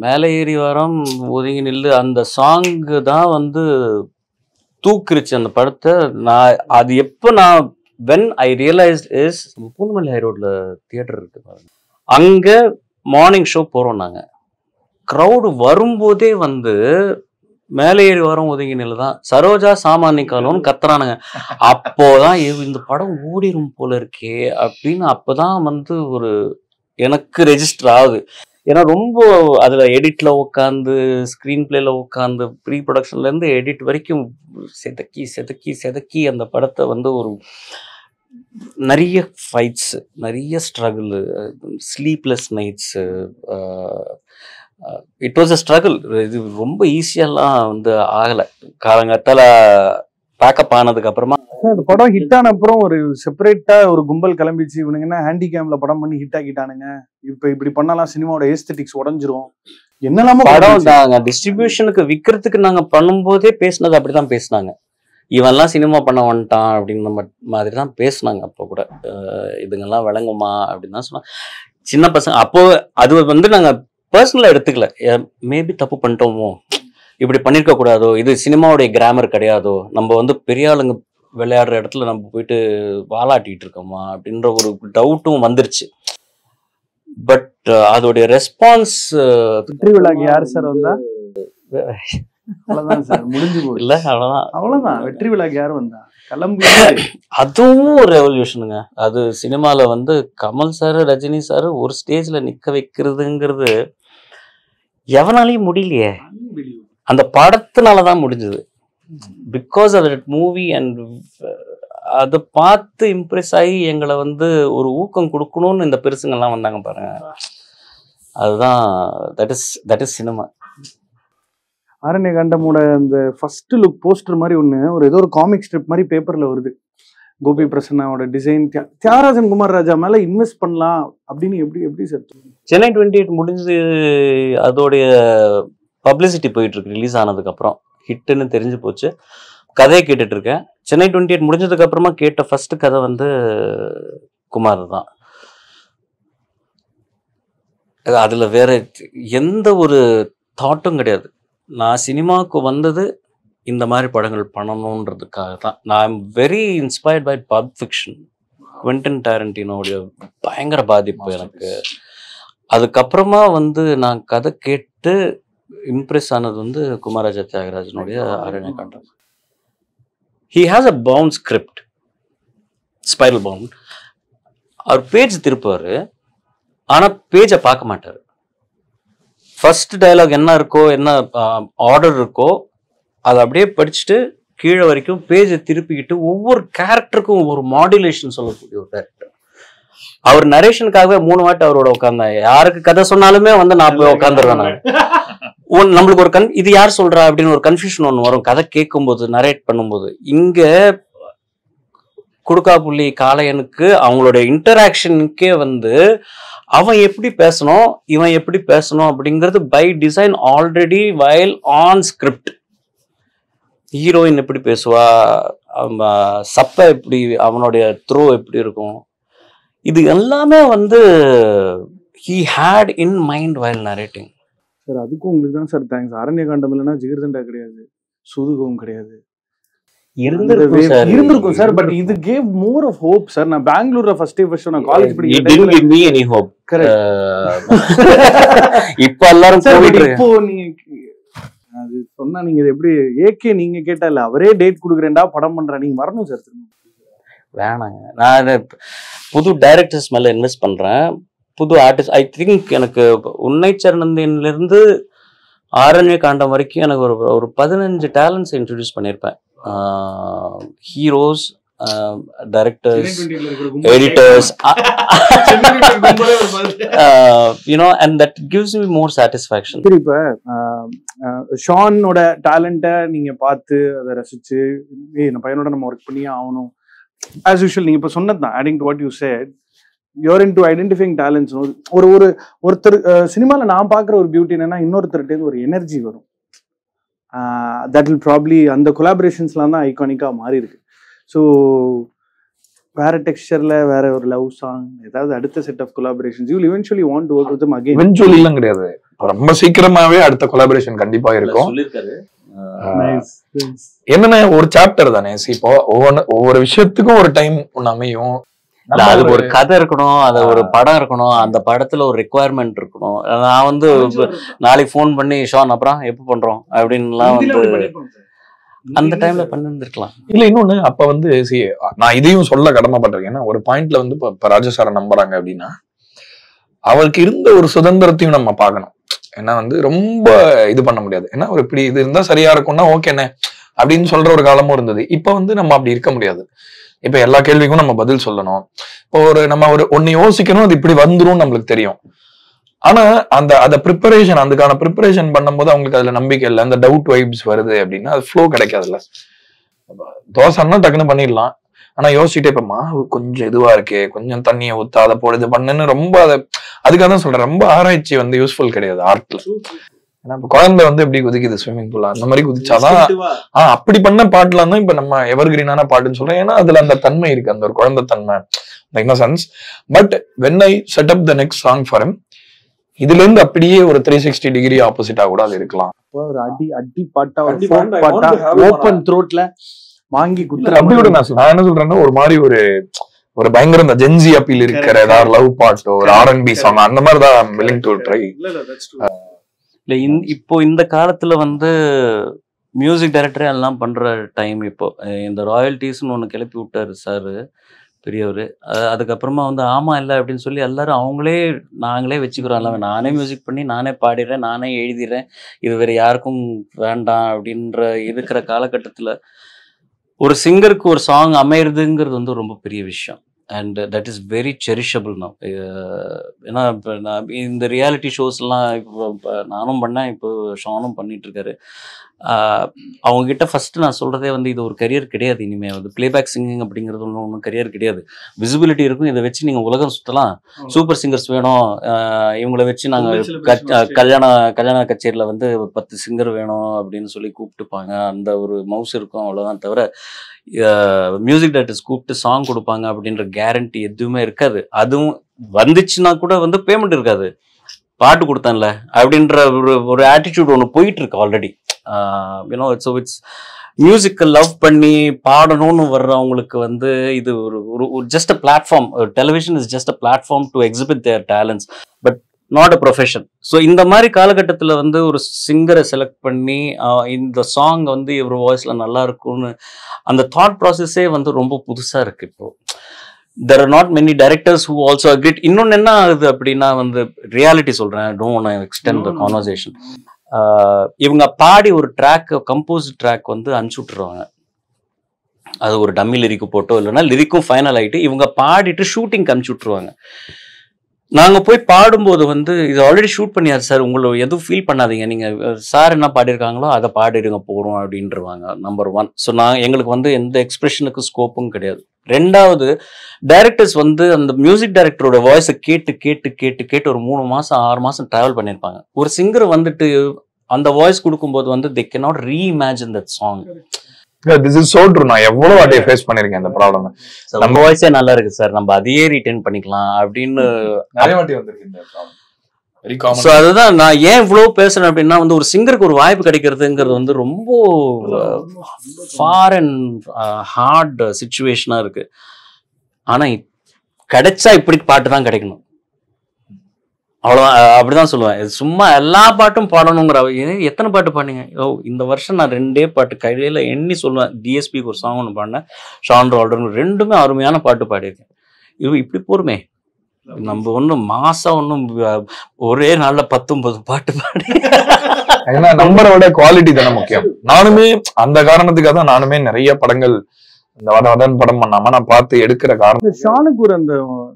மேலே ஏறி வரோம் ஒதுங்கி நில்லு, அந்த சாங் தான் வந்து தூக்கிருச்சு அந்த படத்தை. நான் அது எப்போ நான் when I realized is, Poonamallee high ரோட்ல தியேட்டர் இருக்கு பாருங்க, அங்க மார்னிங் ஷோ போறோம் நாங்க. க்ரௌடு வரும்போதே வந்து மேலே ஏறி வரோம் ஒதுங்கி நில்லு தான், சரோஜா சாமானிக்காலோன்னு கத்துறானுங்க. அப்போதான் இந்த படம் ஓடிரும் போல இருக்கே அப்படின்னு அப்பதான் வந்து ஒரு எனக்கு ரெஜிஸ்டர் ஆகுது. ஏன்னா ரொம்ப அதுல எடிட்ல உட்காந்து, ஸ்கிரீன் பிளேல உட்காந்து, ப்ரீ ப்ரொடக்ஷன்ல இருந்து எடிட் வரைக்கும் செதுக்கி செதுக்கி செதுக்கி அந்த படத்தை வந்து ஒரு நிறைய ஃபைட்ஸ், நிறைய struggle, sleepless nights, it was a struggle. இது ரொம்ப ஈஸியெல்லாம் வந்து ஆகலை. காலங்கத்தால பேக்கப் ஆனதுக்கு அப்புறமா அந்த படம் ஹிட் ஆன அப்புறம் ஒரு செப்பரேட்டா ஒரு கும்பல் கிளம்பிச்சு, இவனுங்க என்ன ஹேண்டி கேம்ல படம் பண்ணி ஹிட் ஆக்கிட்டானுங்க, இப்ப இப்படி பண்ணலாம் சினிமாவோட ஏஸ்தெட்டிக்ஸ் உடஞ்சிரும் என்னெல்லாமோ படம் நாங்க டிஸ்ட்ரிபியூஷனுக்கு விற்கிறதுக்கு நாங்க பண்ணும்போதே பேசினது அப்படிதான் பேசினாங்க. இவன்லாம் சினிமா பண்ண வந்துட்டான் அப்படின்ற மாதிரி தான் பேசினாங்க. அப்போ கூட இதுங்கெல்லாம் விளங்குமா அப்படின்னு தான் சொன்னாங்க சின்ன பசங்க. அப்போ அது வந்து நாங்க பர்சனலா எடுத்துக்கல, மேபி தப்பு பண்ணிட்டோமோ, இப்படி பண்ணிருக்க கூடாதோ, இது சினிமாவுடைய கிராமர் கிடையாதோ, நம்ம வந்து பெரிய ஆளுங்க விளையாடுற இடத்துல நம்ம போயிட்டு வாலாட்டிட்டு இருக்கோமா அப்படின்ற ஒரு டவுட்டும் வந்துருச்சு. பட் அதோடைய ரெஸ்பான்ஸ் வெற்றி விழாக்கு யார் சார் வந்தா? அவ்வளவுதான் சார், முடிஞ்சு போகுது. இல்ல அவ்வளவுதான் வெற்றி விழாக்கு யார் வந்தா கிளம்பி. அதுவும் ஒரு ரெவல்யூஷனுங்க. அது சினிமால வந்து கமல் சார், ரஜினி சார் ஒரு ஸ்டேஜ்ல நிக்க வைக்கிறதுங்கிறது எவனாலையும் முடியலையே. அந்த படத்தினாலதான் முடிஞ்சது. Because of that movie. And அதை பார்த்து இம்ப்ரெஸ் ஆகி எங்களை வந்து ஒரு ஊக்கம் கொடுக்கணும்னு இந்த பெருசுங்கெல்லாம் வந்தாங்க பாருங்க. அதுதான் தட் இஸ் சினிமா. ஆரண்யகாண்டமோட அந்த ஃபர்ஸ்ட் லுக் போஸ்டர் மாதிரி ஒன்று, ஒரு ஏதோ ஒரு காமிக் ஸ்ட்ரிப் மாதிரி பேப்பர்ல வருது. கோபி பிரசன்னாவோட டிசைன், தியாகராஜன் குமார் ராஜா மேல இன்வெஸ்ட் பண்ணலாம் அப்படின்னு எப்படி சார்? சென்னை 28 முடிஞ்சு அதோடைய பப்ளிசிட்டி போயிட்டு இருக்கு. ரிலீஸ் ஆனதுக்கு அப்புறம் ஹிட்டுன்னு தெரிஞ்சு போச்சு. கதையை கேட்டுட்டு இருக்கேன். சென்னை 28 முடிஞ்சதுக்கு அப்புறமா கேட்ட ஃபர்ஸ்ட் கதை வந்து குமார் தான். அதுல வேற எந்த ஒரு தாட்டும் கிடையாது. நான் சினிமாவுக்கு வந்தது இந்த மாதிரி படங்கள் பண்ணணுன்றதுக்காக தான். நான் I'm very inspired by Pulp Fiction, Quentin டாரன்டினோடைய பயங்கர பாதிப்பு எனக்கு. அதுக்கப்புறமா வந்து நான் கதை கேட்டு இம்ப்ரெஸ் ஆனது வந்து குமாரராஜா தியாகராஜனுடைய Aaranyakaandam. He has a bound script, spiral bound. அவர் பேஜ் திருப்பாரு, ஆனா பேஜை பார்க்க மாட்டாரு. ஃபர்ஸ்ட் டயலாக் என்ன இருக்கோ, என்ன ஆர்டர் இருக்கோ, அதை அப்படியே படிச்சுட்டு கீழே வரைக்கும் பேஜை திருப்பிக்கிட்டு ஒவ்வொரு கேரக்டருக்கும் ஒவ்வொரு மாடுலேஷன் சொல்லக்கூடிய ஒரு டேரக்டர். அவர் நரேஷனுக்காகவே 3 வாட்டி அவரோட உட்கார்ந்தேன். யாருக்கு கதை சொன்னாலுமே வந்து நான் போய் உட்காந்துருவேன். நம்மளுக்கு ஒரு இது யார் சொல்றா அப்படின்னு ஒரு கன்ஃபியூஷன் ஒன்று வரும் கதை கேட்கும்போது, நரேட் பண்ணும்போது. இங்க குடுக்காப்புள்ளி காளையனுக்கு அவங்களோட இன்டராக்ஷனுக்கே வந்து அவன் எப்படி பேசணும் இவன் எப்படி பேசணும் அப்படிங்கிறது by design already while on script. Heroine எப்படி பேசுவா, சப்ப எப்படி, அவனுடைய த்ரோ எப்படி இருக்கும், இது எல்லாமே வந்து he had in mind while narrating. Sir அதுக்கும் உங்களுக்கு தான் சார் தேங்க்ஸ். அரண்யகாண்டம் இல்லைன்னா ஜிகர்தண்டா கிடையாது, சுதுகவும் கிடையாது. இருந்திருக்கும் சார். பட் இது gave more of hope sir. நான் பெங்களூர்ல ஃபர்ஸ்ட் நான் காலேஜ் படிக்கிறேன். இப்போ எல்லாரும் இப்போ நீங்க அது சொன்னா நீங்க எப்படி ஏகே நீங்க கேட்டா இல்ல, அவரே டேட் கொடுக்குறேன்டா படம் பண்றேன், நீங்க வரணும் சார். வேணாங்க, நான் புது டைரக்டர்ஸ் மேல இன்வெஸ்ட் பண்றேன், புது ஆர்டிஸ்ட். ஐ திங்க் எனக்கு உன்னை சரணந்தின்ல இருந்து ஆரண்யகாண்டம் வரைக்கும் எனக்கு ஒரு 15 டேலண்ட்ஸ் இன்ட்ரடியூஸ் பண்ணியிருப்பேன். Heroes, directors, editors, and that gives me more satisfaction. சரி, இப்ப ஷானோட டேலண்ட்டை நீங்க பார்த்து அதை ரசிச்சு இந்த பையனோட நம்ம ஒர்க் பண்ணியே ஆகணும். as usual நீங்க இப்ப சொன்னதுதான், adding to what you said, you're into identifying talents. ஒருத்தர் சினிமால நான் பாக்குற ஒரு பியூட்டி என்னன்னா, இன்னொருத்தர்கிட்ட ஒரு எனர்ஜி வரும். that will probably அந்த கொலாபரேஷன்ஸ்லாம் தான் ஐகானிக்கா மாறி இருக்கு. ஸோ வேற டெக்ஸ்சர்ல வேற ஒரு லவ் சாங் ஏதாவது அடுத்த set of collaborations you will eventually want to work with them again. eventually எல்லாம் கிடையாது, ரொம்ப சீக்கிரமாவே அடுத்த கொலாபரேஷன் கண்டிப்பா இருக்கும். என்னன்னா ஒரு சாப்டர் தானே, இப்போ ஒவ்வொரு விஷயத்துக்கும் ஒரு டைம் ஒண்ணு அமையும். அதுக்கு ஒரு கதை இருக்கணும், அது ஒரு படம் இருக்கணும், அந்த படத்துல ஒரு ரெக்குவயர்மெண்ட் இருக்கணும். நான் வந்து நாளைக்கு போன் பண்ணி ஷான் அப்புறம் எப்ப பண்றோம் அப்படின்லாம் வந்து அந்த டைம்ல பண்ணிருந்துருக்கலாம். இல்ல இன்னொன்னு, அப்ப வந்து நான் இதையும் சொல்ல கடமைப்பட்டிருக்கேன். ஏன்னா ஒரு பாயிண்ட்ல வந்து இப்ப ராஜசாரை நம்புறாங்க அப்படின்னா அவருக்கு இருந்த ஒரு சுதந்திரத்தையும் நம்ம பார்க்கணும். ஏன்னா வந்து ரொம்ப இது பண்ண முடியாது. ஏன்னா ஒரு இப்படி இது இருந்தா சரியா இருக்கும்னா ஓகேண்ணே அப்படின்னு சொல்ற ஒரு காலமும் இருந்தது. இப்ப வந்து நம்ம அப்படி இருக்க முடியாது. இப்ப எல்லா கேள்விக்கும் நம்ம பதில் சொல்லணும். இப்போ நம்ம ஒன்னு யோசிக்கணும், அது இப்படி வந்துரும் நம்மளுக்கு தெரியும். ஆனா அந்த ப்ரிப்பரேஷன், அதுக்கான ப்ரிப்பரேஷன் பண்ணும்போது அவங்களுக்கு அதுல நம்பிக்கை இல்லை, அந்த டவுட் வைப்ஸ் வருது அப்படின்னா அது ஃப்ளோ கிடைக்காதுல்ல. தோசைன்னா டக்குன்னு பண்ணிடலாம், ஆனா யோசிச்சுட்டே இப்ப மாவு கொஞ்சம் இதுவா இருக்கு, கொஞ்சம் தண்ணியை ஊத்த அதை பொழுது பண்ணுன்னு ரொம்ப அதுக்காக தான் சொல்றேன், ரொம்ப ஆராய்ச்சி வந்து யூஸ்ஃபுல் கிடையாது ஆர்ட்ல. ஏன்னா இப்ப குழந்தை வந்து எப்படி குதிக்குது ஸ்விம்மிங் பூல், அந்த மாதிரி குதிச்சாதான் அப்படி பண்ண பாட்டுல தான் இப்ப நம்ம எவர் கிரீனான பாட்டுன்னு சொல்றேன். ஏன்னா அதுல அந்த தன்மை இருக்கு, அந்த ஒரு குழந்தை தன்மை, innocence. But when I set up the next song for him, இதுல இருந்து அப்படியே ஒரு 360 டிகிரி ஆப்போசிட்டா கூட அது இருக்கலாம். ஒரு அடி பாட்டா ஓபன் த்ரோட்ல வாங்கி குத்துற அப்படி கூட நான் என்ன சொல்றேன்னா, ஒரு மாதிரி ஒரு பயங்கர இந்த ஜென்சி அப்பீல் இருக்கிற ஏதாவது லவ் பாட்டோ ஒரு R&B சாங் அந்த மாதிரி தான் willing to try. இல்ல இப்போ இந்த காலத்துல வந்து மியூசிக் டைரக்டரே எல்லாம் பண்ற டைம். இப்போ இந்த ராயல்டிஸ்ன்னு ஒண்ணு கிளப்பி விட்டாரு சாரு பெரியவர். அதுக்கப்புறமா வந்து ஆமா இல்லை அப்படின்னு சொல்லி எல்லாரும் நாங்களே வச்சுக்கிறோம், எல்லாமே நானே மியூசிக் பண்ணி நானே பாடிடுறேன், நானே எழுதிடுறேன், இது வேற யாருக்கும் வேண்டாம் அப்படின்ற இருக்கிற காலகட்டத்துல ஒரு சிங்கருக்கு ஒரு சாங் அமையிறதுங்கிறது வந்து ரொம்ப பெரிய விஷயம். And that is very cherishable now. ஏன்னா இப்போ நான் இந்த ரியாலிட்டி ஷோஸ்லாம் இப்போ நானும் பண்ணேன், இப்போ ஷானும் பண்ணிட்டு இருக்காரு. அவங்ககிட்ட ஃபர்ஸ்ட் நான் சொல்றதே வந்து இது ஒரு கரியர் கிடையாது. இனிமேல் வந்து பிளேபேக் சிங்கிங் அப்படிங்கிறது ஒன்றும் கரியர் கிடையாது. விசிபிலிட்டி இருக்கும், இதை வச்சு நீங்கள் உலகம் சுற்றலாம், சூப்பர் சிங்கர்ஸ் வேணும், இவங்களை வச்சு நாங்கள் கல்யாண கச்சேரியில் வந்து 10 சிங்கர் வேணும் அப்படின்னு சொல்லி கூப்பிட்டுப்பாங்க. அந்த ஒரு மவுஸ் இருக்கும், அவ்வளோதான். தவிர மியூசிக் டைரக்டர்ஸ் கூப்பிட்டு சாங் கொடுப்பாங்க அப்படின்ற கேரண்டி எதுவுமே இருக்காது. அதுவும் வந்துச்சுன்னா கூட வந்து பேமெண்ட் இருக்காது. பாட்டு கொடுத்தேன்ல அப்படின்ற ஒரு ஆட்டிடியூட் ஒன்று போயிட்டு இருக்கு ஆல்ரெடி. யூனோ இட்ஸ் மியூசிக்கை லவ் பண்ணி பாடணும்னு வர்றவங்களுக்கு வந்து இது ஒரு just a platform. Television is just a platform to exhibit their talents, but not a profession. So இந்த மாதிரி காலகட்டத்தில் வந்து ஒரு சிங்கரை செலக்ட் பண்ணி இந்த சாங் வந்து இவர் வாய்ஸில் நல்லா இருக்கும்னு அந்த தாட் ப்ராசஸே வந்து ரொம்ப புதுசாக இருக்கு. இப்போ there are not many directors who also agree. இன்னொன்னு என்ன ஆகுது அப்படின்னா வந்து ரியாலிட்டி சொல்றேன், don't want to extend the conversation. இவங்க பாடி ஒரு ட்ராக், கம்போஸ் ட்ராக் வந்து அனுப்பிச்சு விட்டுருவாங்க. அது ஒரு டம்மி லிரிக்கு போட்டோ இல்லைன்னா லிரிக்கும் ஃபைனல் ஆகிட்டு இவங்க பாடிட்டு ஷூட்டிங் அனுப்பிச்சி விட்ருவாங்க. நாங்கள் போய் பாடும்போது வந்து இது ஆல்ரெடி ஷூட் பண்ணியாரு சார், உங்களை எதுவும் ஃபீல் பண்ணாதீங்க, நீங்கள் சார் என்ன பாடியிருக்காங்களோ அதை பாடிடுங்க போகிறோம் அப்படின்றவாங்க. நம்பர் 1. ஸோ எங்களுக்கு வந்து எந்த எக்ஸ்பிரஷனுக்கு ஸ்கோப்பும் கிடையாது. 2வது, டைரக்டர்ஸ் வந்து அந்த மியூசிக் டைரக்டரோட வாய்ஸை கேட்டு ஒரு 3 மாதம் 6 மாதம் ட்ராவல் பண்ணியிருப்பாங்க. ஒரு சிங்கர் வந்துட்டு அந்த வாய்ஸ் கொடுக்கும்போது வந்து they cannot reimagine that song. This is so true. நான் எவ்வளவு வாட்டி ஃபேஸ் பண்ணிருக்கேன் இந்த ப்ராப்ளம். நம்ம வாய்ஸே நல்லா இருக்கு சார், நம்ம அதையே ரிட்டைன் பண்ணிக்கலாம் அப்படின்னு நிறைய வாட்டி வந்திருக்கு இந்த ப்ராப்ளம். Very common. ஸோ அதுதான் நான் ஏன் இவ்வளோ பேசுறேன் அப்படின்னா வந்து ஒரு சிங்கருக்கு ஒரு வாய்ப்பு கிடைக்கிறதுங்கிறது வந்து ரொம்ப ஃபார் அண்ட் ஹார்ட் சிச்சுவேஷனா இருக்கு. ஆனா கிடைச்சா இப்படி பாட்டு தான் கிடைக்கணும், அவ்வளோதான். அப்படிதான் சொல்லுவேன். சும்மா எல்லா பாட்டும் பாடணுங்கிற எத்தனை பாட்டு பாடுங்க. இந்த வருஷம் நான் 2 பாட்டு கையில எண்ணி சொல்லுவேன். டிஎஸ்பிக்கு ஒரு சாங் ஒன்று பாடினேன், ஷான் ரால்டன், 2மே அருமையான பாட்டு பாடியிருக்கேன். இப்படி போருமே நம்ம ஒன்றும் மாசம் ஒன்றும் ஒரே நாள்ல 19 பாட்டு பாடி. ஏன்னா நம்பரோட குவாலிட்டி தானே முக்கியம். நானுமே அந்த காரணத்துக்காக தான் நானுமே நிறைய படங்கள் இந்த வடன் படம் பண்ணாம நான் பார்த்து எடுக்கிற காரணம். ஷானுக்கு ஒரு அந்த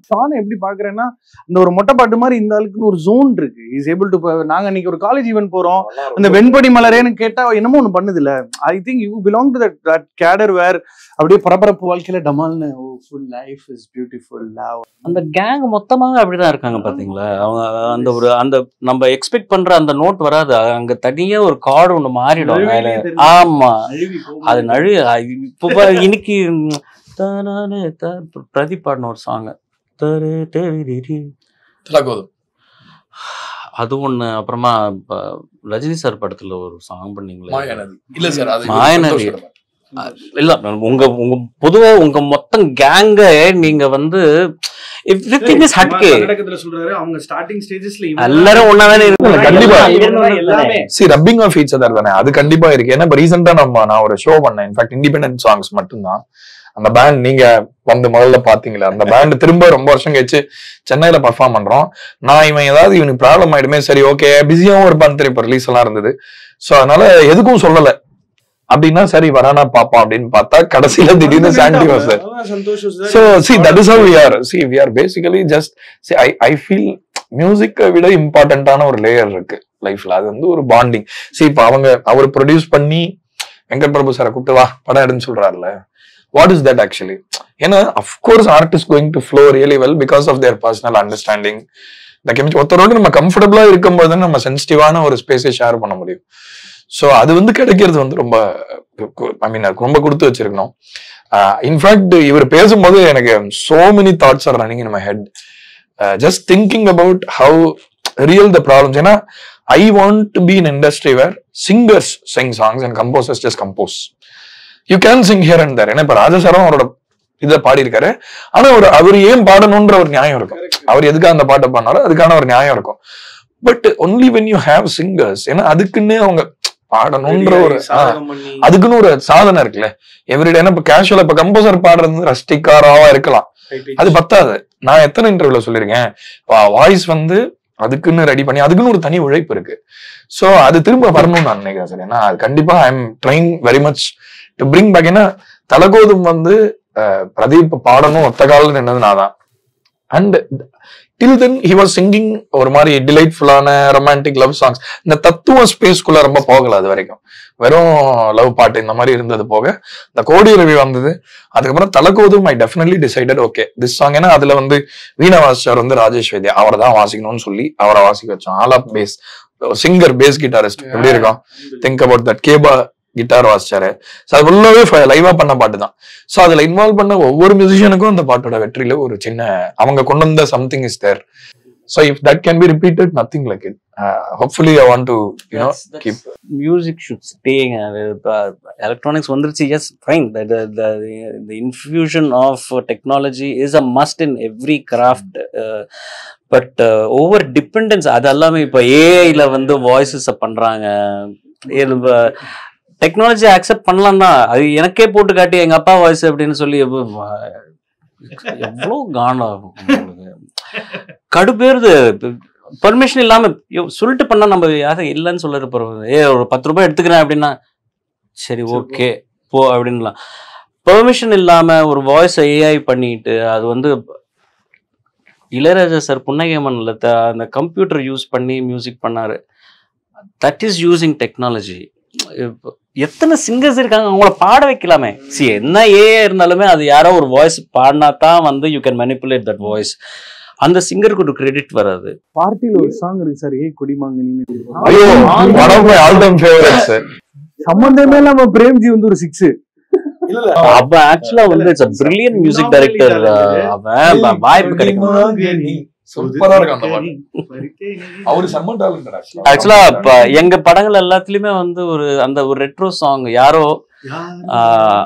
ஷானை எப்படி பாக்குறேன்னா அந்த ஒரு மொட்டை பாட்டு மாதிரி இந்த ஆளுக்குன்னு ஒரு ஜோன் இருக்கு. Is able to. நாங்க இன்னைக்கு ஒரு காலேஜ் ஈவென்ட் போறோம், அந்த வெண்படி மலரேன்னு கேட்டா என்னமோ ஒண்ணு பண்ணுது இல்ல. I think you belong to that cadre where அப்படியே பரபரப்பு வாழ்க்கையில டமால்னு full life is beautiful love. அந்த கேங் மொத்தமாக அப்படிதான் இருக்காங்க பாத்தீங்களா. அவங்க அந்த ஒரு அந்த நம்ம எக்ஸ்பெக்ட் பண்ற அந்த நோட் வராது, அங்க தனியா ஒரு கார்டு ஒண்ணு மாறிடும். ஆமா, அது நழு. இப்போ இன்னைக்கு பிரதீப் பாடின ஒரு சாங் அது ஒண்ணு. அப்புறமா ரஜினி சார் படத்துல ஒரு சாங் பண்ணீங்களா, மாயநதி. இல்ல உங்க பொதுவா உங்க மொத்தம் கேங்க நீங்க வந்து everything is ஹட்கே. நடக்கத்துல சொல்றாரு அவங்க ஸ்டார்டிங் ஸ்டேஜஸ்ல எல்லாரும் ஒண்ணாவே இருக்காங்க. கண்டிப்பா see rubbing of each other தானே, அது கண்டிப்பா இருக்கு. ஏன்னா இப்ப ரீசெண்டா நான் ஒரு ஷோ பண்ணேன். இன்ஃபேக்ட் இண்டிபெண்டன்ட் சாங்ஸ் மட்டும்தான். அந்த பேண்ட் நீங்க வந்து முதல்ல பாத்தீங்களா, அந்த பேண்ட் திரும்ப ரொம்ப வருஷம் கழிச்சு சென்னையில பர்ஃபார்ம் பண்றோம். நான் இவனுக்கு இவனுக்கு ப்ராப்ளம் ஆயிடுமே, சரி ஓகே பிஸியாவும் ஒரு பந்து இப்ப ரிலீஸ் எல்லாம் இருந்தது. சோ அதனால எதுக்கும் சொல்லல. அப்படின்னா சரி வரானா பாப்பா அப்படின்னு பார்த்தா கடைசியில திடீர்னு சாண்டி வாசர். So see that is how we are. See we are basically just see I feel மியூசிக்கை விட இம்பார்ட்டன்டான ஒரு லேயர் இருக்கு லைஃப்ல. அது வந்து ஒரு பாண்டிங். See இப்ப அவர் ப்ரொடியூஸ் பண்ணி வெங்கட் பிரபு சாரை கூப்பிட்டு வா படம் எடுன்னு சொல்றாருல, what is that actually? ஏன்னா of course art is going to flow really well because of their personal understanding. ஒருத்தரோட நம்ம கம்ஃபர்டபுளா இருக்கும்போது நம்ம சென்சிட்டிவான ஒரு ஸ்பேஸை ஷேர் பண்ண முடியும். ஸோ அது வந்து கிடைக்கிறது வந்து ரொம்ப ஐ மீன் ரொம்ப கொடுத்து வச்சிருக்கணும். இன்ஃபேக்ட் இவர் பேசும்போது எனக்கு so many thoughts are running in my head, just thinking about how real the problems. ஏன்னா I want to be in industry where singers sing songs and composers just compose. You can sing here and there. ஏன்னா இப்ப ராஜசாரம் அவரோட இதை பாடியிருக்காரு, ஆனா அவர் ஏன் பாடணும்ன்ற ஒரு நியாயம் இருக்கும். அவர் எதுக்காக அந்த பாட்டை பாடினாலும் அதுக்கான ஒரு நியாயம் இருக்கும். But only when you have singers, ஏன்னா அதுக்குன்னே அவங்க பாடணும்ன்ற ஒரு அதுக்குன்னு ஒரு சாதனை இருக்குல்ல எவ்ரிடே. இப்ப கேஷுவலா இப்ப கம்போசர் பாடுறது ரஸ்டிக்காராவா இருக்கலாம், அது பத்தாது. நான் எத்தனை இன்டர்வியூல சொல்லிருக்கேன், வாய்ஸ் வந்து அதுக்குன்னு ரெடி பண்ணி அதுக்குன்னு ஒரு தனி உழைப்பு இருக்கு. சோ அது திரும்ப வரணும்னு நான் நினைக்கிறேன் சார். ஏன்னா அது கண்டிப்பா I am trying very much to bring back. ஏன்னா தலகோதும் வந்து பிரதீப் பாடணும் ஒத்த காலில் நின்னது நான் தான். And till then he was singing ஒரு மாதிரி டிலைட்ஃபுல்லான ரொமான்டிக் லவ் சாங்ஸ். இந்த தத்துவ ஸ்பேஸ்க்குள்ள ரொம்ப போகல அது வரைக்கும், வெறும் லவ் பாட்டு இந்த மாதிரி இருந்தது. போக இந்த கோடி ரவி வந்தது, அதுக்கப்புறம் தலகோதும் I definitely decided okay this song. ஏன்னா அதுல வந்து வீணா வாசிச்சார் வந்து ராஜேஷ் வைத்தியா, அவரை தான் வாசிக்கணும்னு சொல்லி அவரை வாசிக்க வச்சோம். All of bass singer bass guitarist எப்படி இருக்கும், think about that. Keba guitar வாசிச்சாரு. ஸோ அது ஃபுல்லாவே லைவா பண்ண பாட்டு தான். ஸோ அதுல இன்வால்வ் பண்ண ஒவ்வொரு மியூசிஷியனுக்கும் அந்த பாட்டோட வெற்றியில ஒரு சின்ன அவங்க கொண்டு வந்த something is there. So if that can be repeated, nothing like it. Hopefully I want to that's keep music should stay. Electronics வந்துருச்சு, yes fine. The infusion of technology is a must in every craft. But over dependence அதெல்லாமே இப்ப ஏஐல வந்து voices பண்றாங்க. Technology accept பண்ணலாம் தான், அது எனக்கே போட்டு காட்டி எங்க அப்பா வாய்ஸ் அப்படின்னு சொல்லி எவ்வளவு காணம் கடுப்பேறுது. பர்மிஷன் இல்லாம சொல்லிட்டு பண்ணா நம்ம யாரும் இல்லைன்னு சொல்லிட்டு போறது. ஒரு 10 ரூபாய் எடுத்துக்கிறேன் அப்படின்னா சரி ஓகே போ அப்படின்லாம். பெர்மிஷன் இல்லாம ஒரு வாய்ஸ் ஏஐ பண்ணிட்டு அது வந்து இளையராஜா சார் புன்னகைமன்ல அந்த கம்ப்யூட்டர் யூஸ் பண்ணி மியூசிக் பண்ணாரு. That is using technology. எத்தனை சிங்கர்ஸ் இருக்காங்க, அவங்கள பாட வைக்கலாமே. என்ன ஏஐ இருந்தாலுமே அது யாரோ ஒரு வாய்ஸ் பாடினா தான் வந்து you can manipulate that voice. அந்த சிங்கருக்கு ஒரு கிரெடிட் வராது. பார்ட்டில ஒரு சாங் இருக்கு சார், ஏ கொடிமாங்கனின்னு. ஐயோ, one of my all time favorites. சம்பந்தமே இல்லாம பிரேம்ஜி வந்து ஒரு 6. அவன் ஆக்சுவலா வந்து it's a brilliant music director. அவன் வாய்ப்பு கிடைக்கும். சூப்பரா இருக்கு அந்த பாட்டு. அவரு செம்ம டாலன்ட் ஆக்சுவலா எங்க படங்கள் எல்லாத்துலயுமே வந்து அந்த ஒரு ரெட்ரோ சாங் யாரோ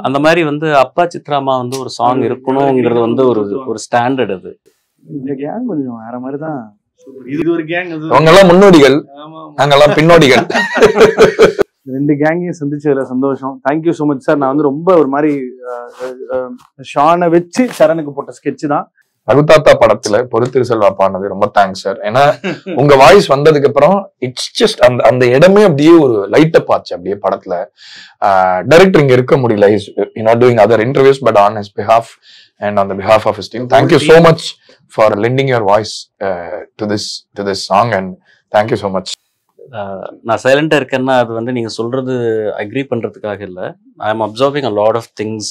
அந்த மாதிரி வந்து அப்பா சித்ராமா வந்து ஒரு சாங் இருக்கணும்ங்கிறது வந்து ஒரு ஸ்டாண்டர்ட். அது இந்த கேங் கொஞ்சம் வேற மாதிரி தான். இது ஒரு கேங், அவங்க எல்லாம் முன்னோடிகள், நாங்கெல்லாம் பின்னோடிகள். 2 கேங்கையும் சந்திச்சதுல சந்தோஷம். Thank you so much sir. நான் வந்து ரொம்ப ஒரு மாதிரி ஷானை வச்சு சரணுக்கு போட்ட ஸ்கெட்ச் தான். ரகுதாத்தா படத்துல பொறுத்திரு செல்வா பாடினது ரொம்ப தேங்க்ஸ் சார். ஏன்னா உங்க வாய்ஸ் வந்ததுக்கு அப்புறம் இட்ஸ் ஜஸ்ட் அந்த இடமே அப்படியே ஒரு லைட் அப் ஆச்சு அப்படியே படத்துல. டைரக்டர் இங்க இருக்க முடியல, is doing other interviews, but on his behalf and on the behalf of his team, thank you so much for lending your voice to this song, and thank you so much. நான் சைலண்டா இருக்கேன்னா அது வந்து நீங்க சொல்றது agree பண்றதுக்காக இல்லை. I am observing a lot of things.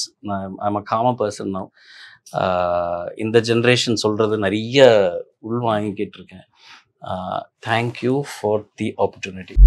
I am a calm person now. இந்த ஜென்ரேஷன் சொல்றது நிறைய உள்வாங்கிக்கிட்டு இருக்கேன். Thank you for the opportunity.